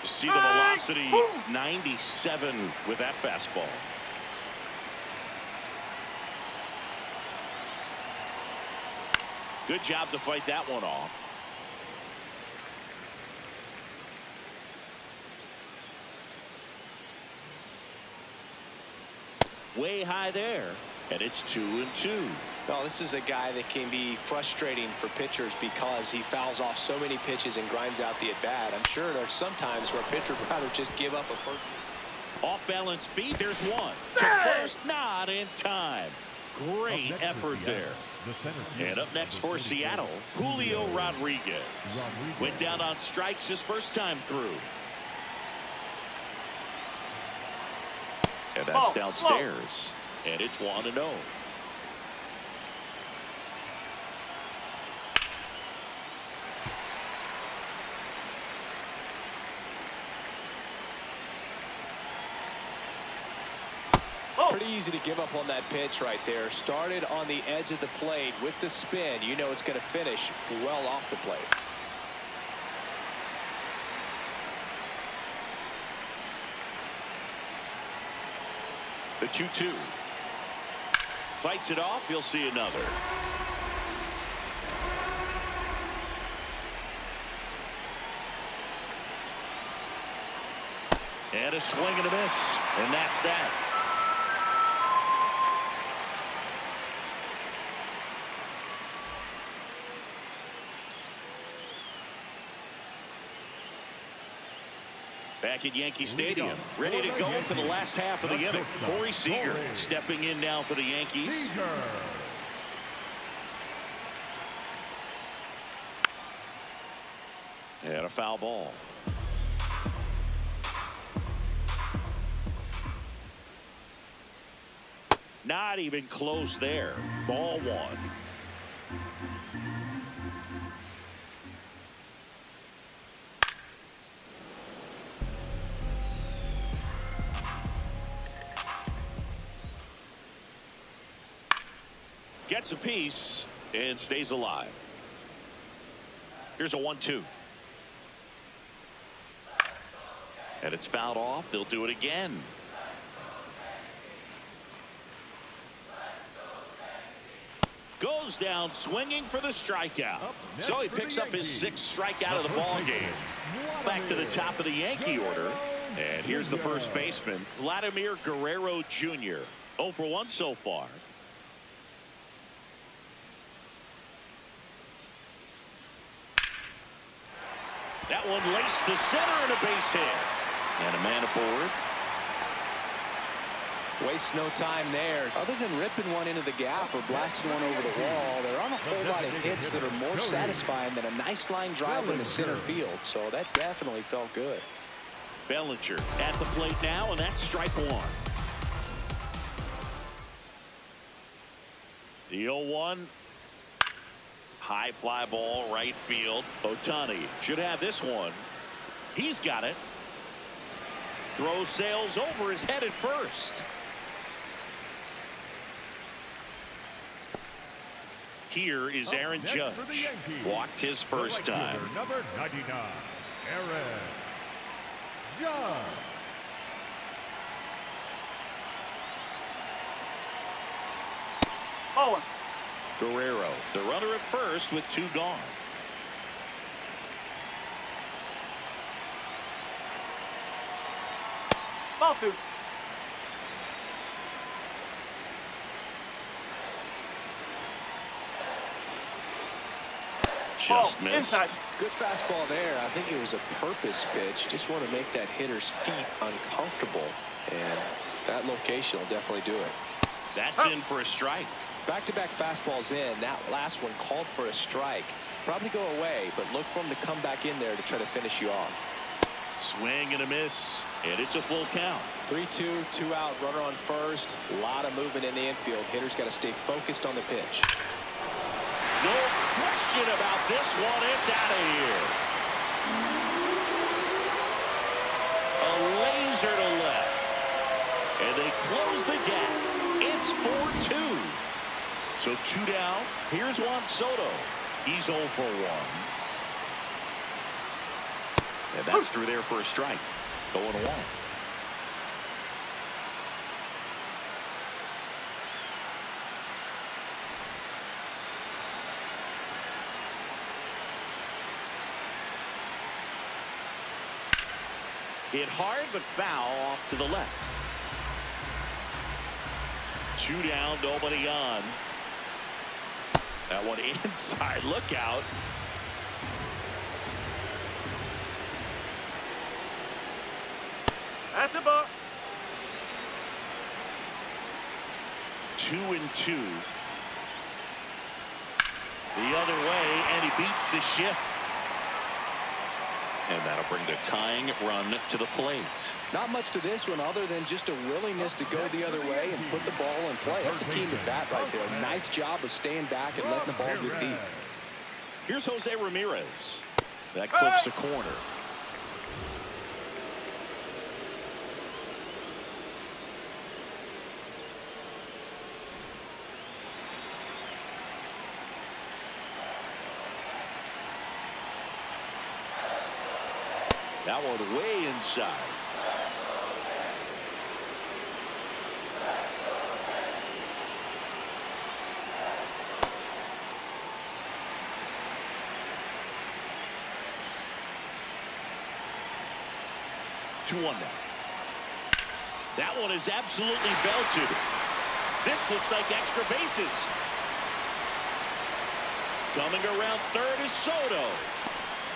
See the velocity, 97 with that fastball. Good job to fight that one off. Way high there, and it's 2-2. Well, this is a guy that can be frustrating for pitchers because he fouls off so many pitches and grinds out the at-bat. I'm sure there's some times where a pitcher would rather just give up a first. Off-balance feed, there's one. To first, not in time. Great effort there. And up next for Seattle, Julio Rodriguez. Went down on strikes his first time through. And that's downstairs. And it's 1-0. Pretty easy to give up on that pitch right there. Started on the edge of the plate with the spin. You know it's going to finish well off the plate. The 2-2. Fights it off. You'll see another. And a swing and a miss. And that's that. Back at Yankee Stadium, ready to go for the last half of the inning. Corey Seager stepping in now for the Yankees. And a foul ball. Not even close there. Ball one. Gets a piece and stays alive. Here's a 1-2. And it's fouled off. They'll do it again. Goes down swinging for the strikeout. So he picks up his 6th strikeout of the ball game. Back to the top of the Yankee order. And here's the first baseman, Vladimir Guerrero Jr. 0 for 1 so far. That one laced to center and a base hit. And a man aboard. Waste no time there. Other than ripping one into the gap or blasting one over the wall, there aren't a whole lot of hits that are more satisfying than a nice line drive into center field. So that definitely felt good. Bellinger at the plate now, and that's strike one. The 0-1. High fly ball right field. Ohtani should have this one. He's got it. Throw sails over his head at first. Here is Aaron Judge. Walked his first time. Number 99, Aaron Judge. Oh. Guerrero, the runner at first with 2 gone. Ball 2. Just missed. Inside. Good fastball there. I think it was a purpose pitch. Just want to make that hitter's feet uncomfortable. And that location will definitely do it. That's in for a strike. Back-to-back fastballs in. That last one called for a strike. Probably go away, but look for him to come back in there to try to finish you off. Swing and a miss, and it's a full count. 3-2, 2 out, runner on first. A lot of movement in the infield. Hitter's got to stay focused on the pitch. No question about this one. It's out of here. A laser to left. And they close the gap. It's 4-2. So 2 down. Here's Juan Soto. He's 0 for 1. And that's through there for a strike. 0-1. Hit hard but foul off to the left. 2 down, nobody on. That one inside, look out. That's a ball. 2-2. The other way, and he beats the shift. And that'll bring the tying run to the plate. Not much to this one other than just a willingness to go the other way and put the ball in play. That's a team at bat right there. Nice job of staying back and letting the ball get deep. Here's Jose Ramirez. That clips the corner. That one way inside. Two one now. That one is absolutely belted. This looks like extra bases. Coming around third is Soto.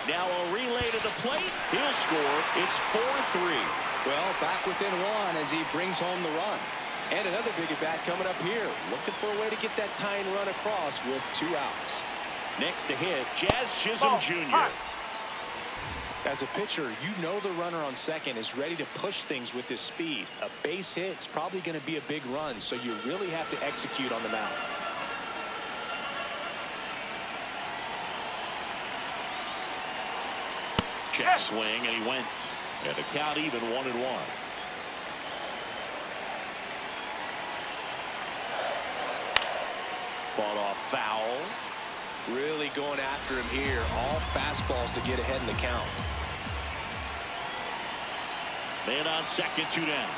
Now a relay to the plate. He'll score. It's 4-3. Well, back within one as he brings home the run. And another big at bat coming up here. Looking for a way to get that tying run across with 2 outs. Next to hit, Jazz Chisholm Jr. As a pitcher, you know the runner on second is ready to push things with his speed. A base hit's probably going to be a big run, so you really have to execute on the mound. Check swing, and he went. And the count even 1-1. Fought off foul. Really going after him here. All fastballs to get ahead in the count. Man on second, 2 down.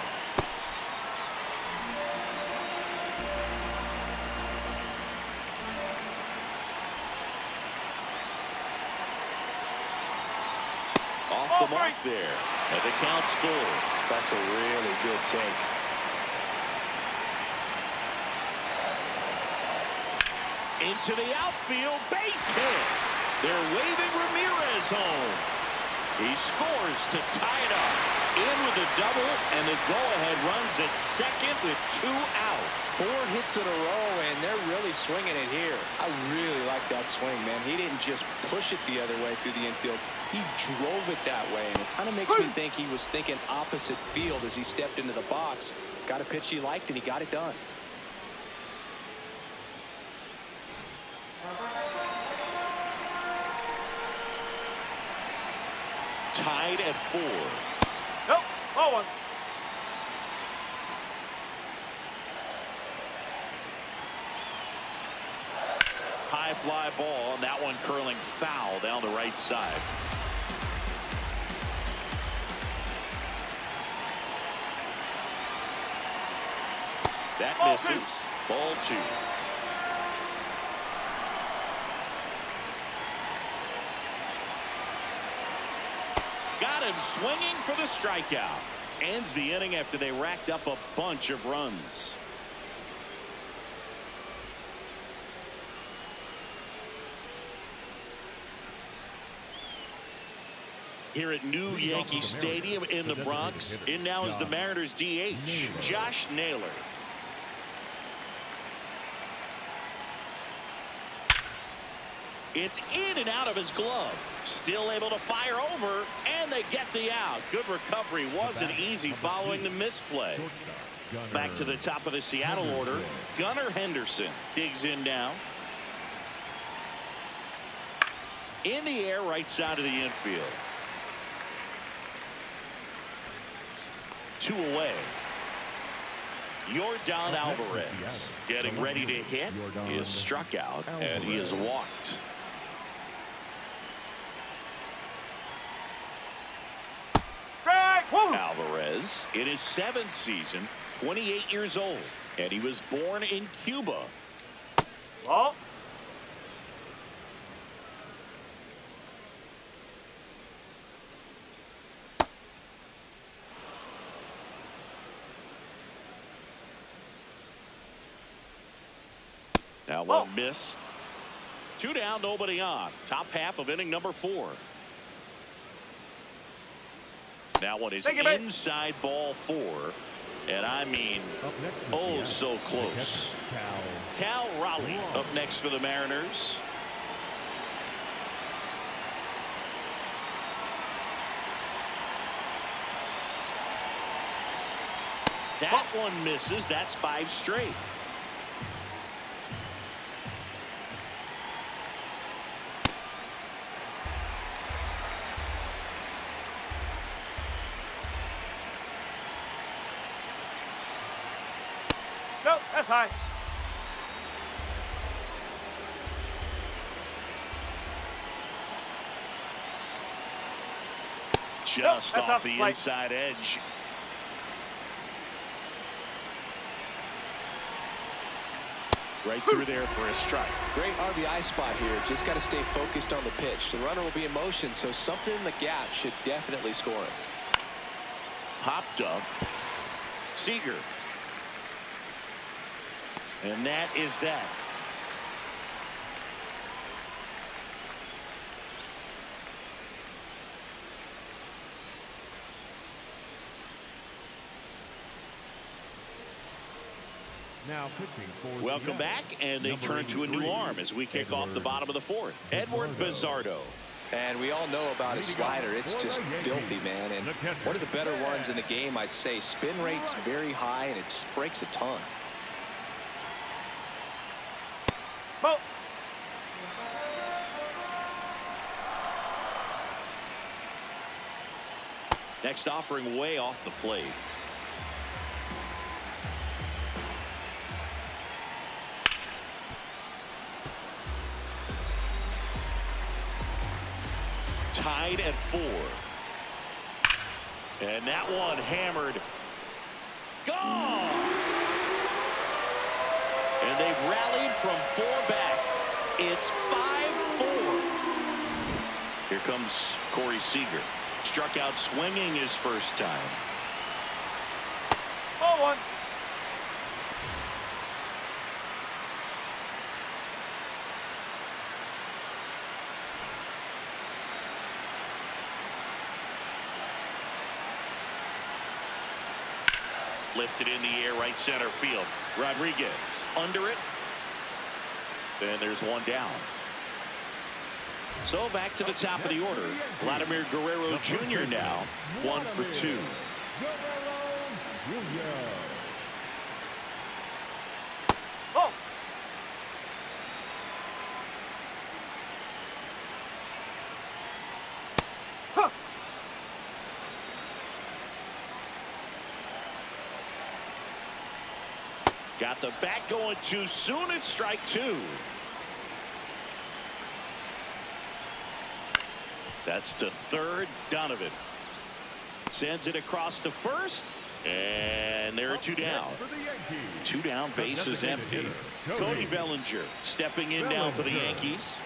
Off the mark there. And the count's full. That's a really good take. Into the outfield, base hit. They're waving Ramirez home. He scores to tie it up. In with a double, and the go-ahead runs at second with 2 out. 4 hits in a row, and they're really swinging it here. I really like that swing, man. He didn't just push it the other way through the infield. He drove it that way, and it kind of makes me think he was thinking opposite field as he stepped into the box. Got a pitch he liked, and he got it done. Tied at 4. Nope. 0-1. High fly ball, and that one curling foul down the right side. That misses. Ball 2. Got him swinging for the strikeout. Ends the inning after they racked up a bunch of runs. Here at New Yankee Stadium in the Bronx, in now is the Mariners DH, Josh Naylor. It's in and out of his glove. Still able to fire over, and they get the out. Good recovery. Wasn't easy following the misplay. Back to the top of the Seattle order. Gunnar Henderson digs in now. In the air, right side of the infield. 2 away. Yordan Alvarez getting ready to hit. He is struck out, and he is walked. Alvarez in his 7th season, 28 years old, and he was born in Cuba. Well. Now one missed. 2 down, nobody on. Top half of inning number 4. That one is inside ball 4. And I mean, oh, so close. Cal Raleigh up next for the Mariners. That one misses. That's 5 straight. Nope, that's high. Just off the inside edge. Right through there for a strike. Great RBI spot here. Just got to stay focused on the pitch. The runner will be in motion, so something in the gap should definitely score it. Popped up. Seager. And that is that. Now pitching for Welcome back, and they turn to a new arm as we kick off the bottom of the 4th. Edward Bizardo. And we all know about his slider. It's just filthy, man. And one of the better ones in the game, I'd say. Spin rate's very high, and it just breaks a ton. Well. Next offering way off the plate. Tied at 4. And that one hammered. Gone! And they've rallied from 4 back. It's 5-4. Here comes Corey Seager. Struck out swinging his first time. Ball 1. Lifted in the air, right center field. Rodriguez under it. Then there's one down. So back to the top of the order. Vladimir Guerrero Jr. now 1 for 2. Oh. Huh. Got the bat going too soon. It's strike 2. That's to third. Donovan sends it across to first, and there are 2 down. 2 down, base is empty. Cody Bellinger stepping in now for the Yankees.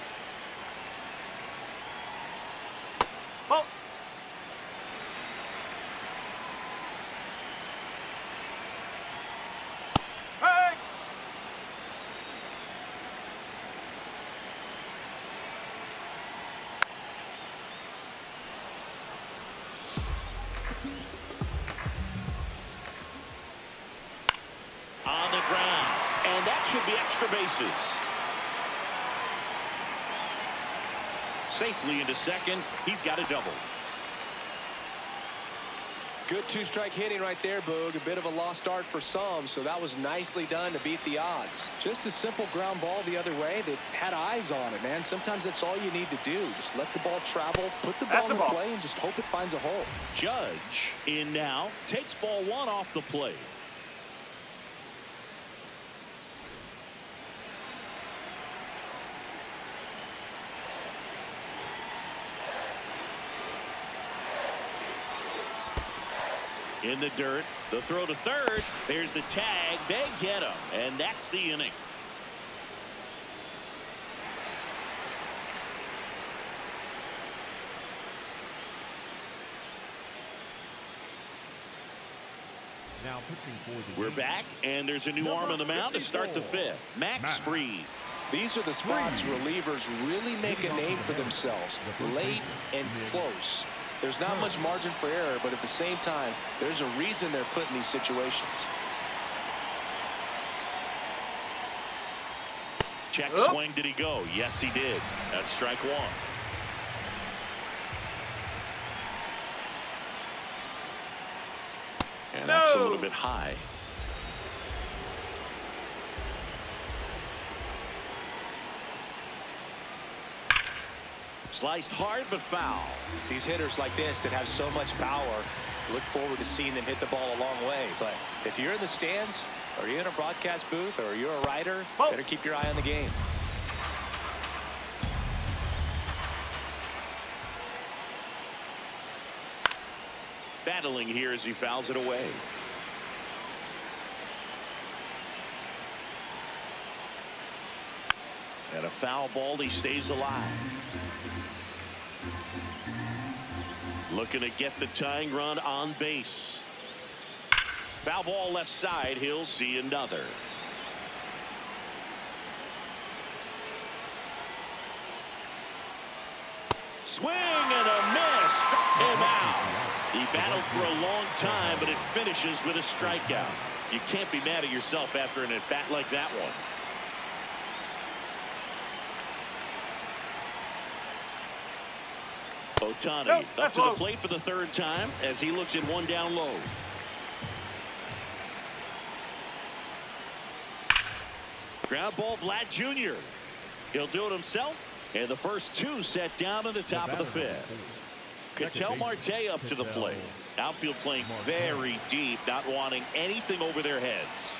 Oh. Hey. On the ground, and that should be extra bases. safely into second. He's got a double. Good two-strike hitting right there, Boog. A bit of a lost start for some, so that was nicely done to beat the odds. Just a simple ground ball the other way that had eyes on it, man. Sometimes that's all you need to do. Just let the ball travel, put the ball in play, and just hope it finds a hole. Judge in now, takes ball one off the plate. In the dirt, the throw to third. There's the tag. They get him, and that's the inning. Now pitching for the We're back, and there's a new arm on the mound to start the fifth. Max Fried. These are the spots relievers really make a name for themselves. Late and close. There's not much margin for error, but at the same time, there's a reason they're put in these situations. Check swing. Did he go? Yes, he did. That's strike one. And that's a little bit high. Sliced hard but foul. These hitters like this that have so much power, look forward to seeing them hit the ball a long way. But if you're in the stands, or you're in a broadcast booth, or you're a writer, better keep your eye on the game. Battling here as he fouls it away. And a foul ball. He stays alive. Looking to get the tying run on base. Foul ball left side. He'll see another. Swing and a miss. Struck him out. He battled for a long time, but it finishes with a strikeout. You can't be mad at yourself after an at-bat like that one. Ohtani up to the plate for the third time as he looks at one down low. Ground ball, Vlad Jr. He'll do it himself, and the first two set down in the top of the fifth. Ketel Marte up to the plate. Outfield playing very deep, not wanting anything over their heads.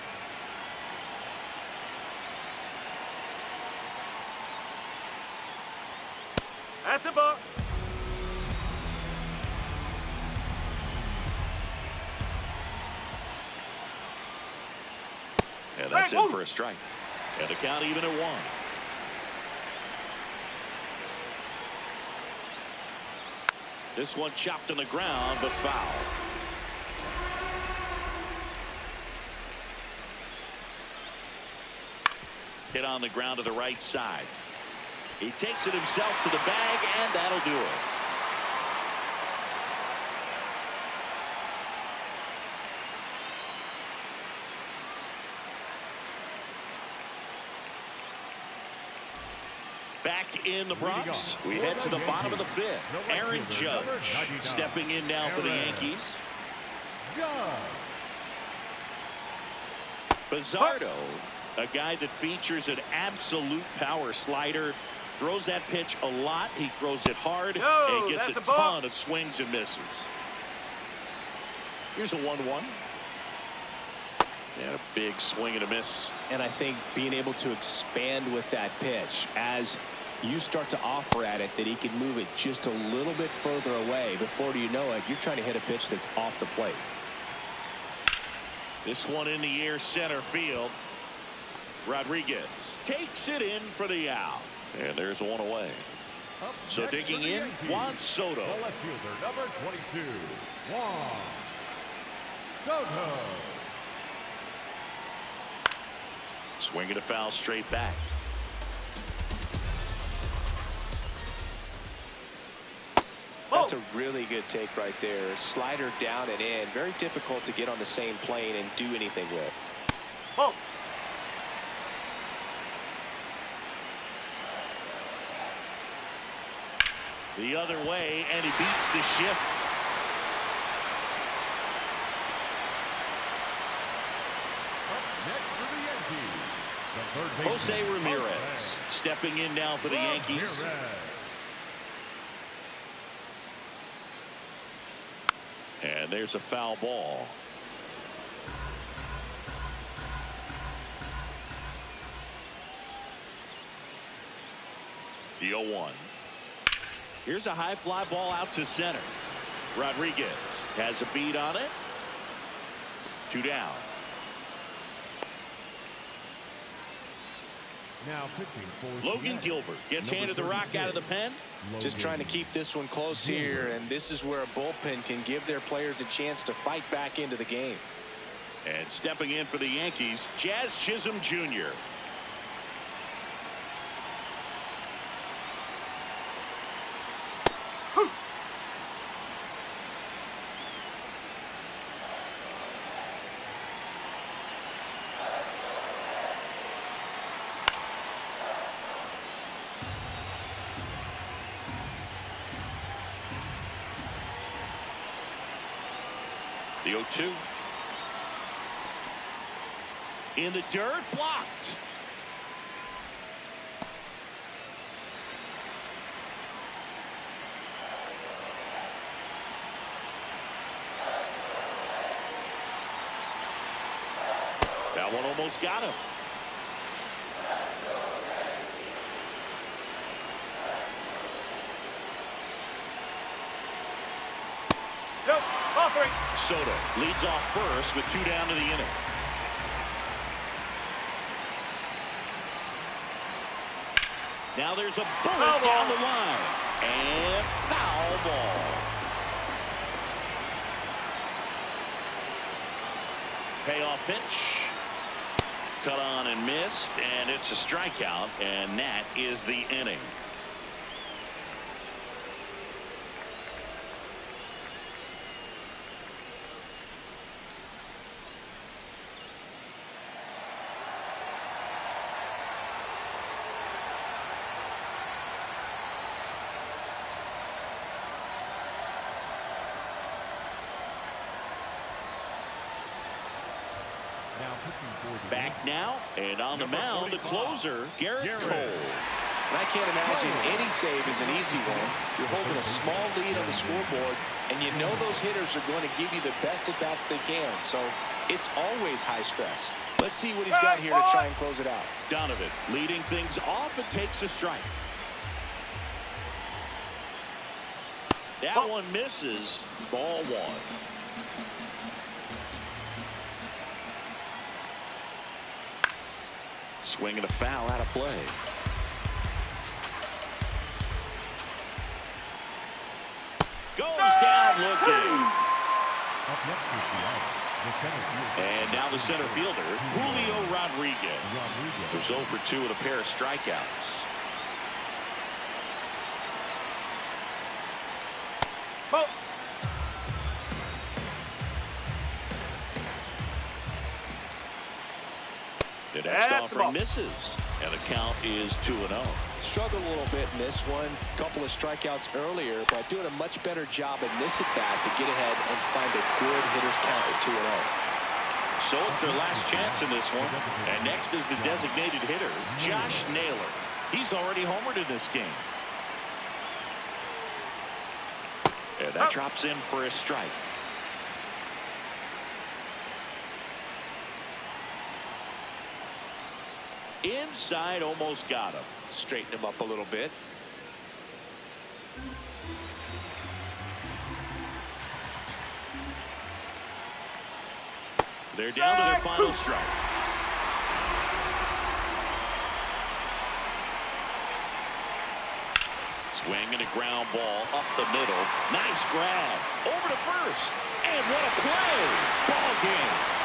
That's a ball. And that's it for a strike. And the count even at one. This one chopped on the ground, but foul. Hit on the ground to the right side. He takes it himself to the bag, and that'll do it. Back in the Bronx, we head to the bottom of the fifth. Aaron Judge stepping in now for the Yankees. Bizardo, a guy that features an absolute power slider, throws that pitch a lot. He throws it hard and gets a ton of swings and misses. Here's a 1-1. And a big swing and a miss. And I think being able to expand with that pitch as you start to offer at it that he can move it just a little bit further away. Before you know it, you're trying to hit a pitch that's off the plate. This one in the air, center field. Rodriguez takes it in for the out. And there's one away. So digging in, Juan Soto. The left fielder, number 22, Juan Soto. Swinging a foul straight back. That's a really good take right there. Slider down and in. Very difficult to get on the same plane and do anything with. Oh. The other way, and he beats the shift. Next for the Yankees, the third baseman, Jose Ramirez stepping in now for the Yankees. And there's a foul ball. The 0-1. Here's a high fly ball out to center. Rodriguez has a beat on it. 2 down. Now pitching for Logan Gilbert gets handed the rock out of the pen. Just trying to keep this one close here, and this is where a bullpen can give their players a chance to fight back into the game. And stepping in for the Yankees, Jazz Chisholm Jr. The 0-2. In the dirt, blocked. That one almost got him. Nope. Ball 3. Soto leads off first with 2 down to the inning. Now there's a bullet down the line. And foul ball. Payoff pitch. Cut on and missed. And it's a strikeout. And that is the inning. Back now, and on the mound, the closer, Garrett Cole. And I can't imagine any save is an easy one. You're holding a small lead on the scoreboard, and you know those hitters are going to give you the best at-bats they can. So it's always high stress. Let's see what he's got here to try and close it out. Donovan leading things off and takes a strike. That one misses. Ball 1. Swinging a foul out of play. Goes down looking. And now the center fielder, Julio Rodriguez, who's 0 for 2 with a pair of strikeouts. Ball. The next offering misses, and the count is 2-0. Struggled a little bit in this one. Couple of strikeouts earlier, but doing a much better job in this at-bat to get ahead and find a good hitter's count at 2-0. So it's their last chance in this one. And next is the designated hitter, Josh Naylor. He's already homered in this game. And that drops in for a strike. Inside, almost got him. Straighten him up a little bit. They're down to their final strike. Swinging a ground ball up the middle. Nice grab. Over to first. And what a play. Ball game.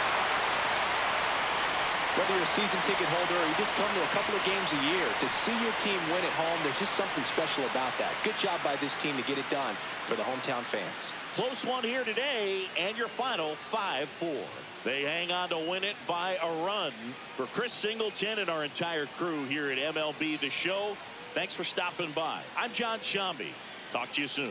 Whether you're a season ticket holder or you just come to a couple of games a year, to see your team win at home, there's just something special about that. Good job by this team to get it done for the hometown fans. Close one here today, and your final 5-4. They hang on to win it by a run. For Chris Singleton and our entire crew here at MLB The Show, thanks for stopping by. I'm John Shambi. Talk to you soon.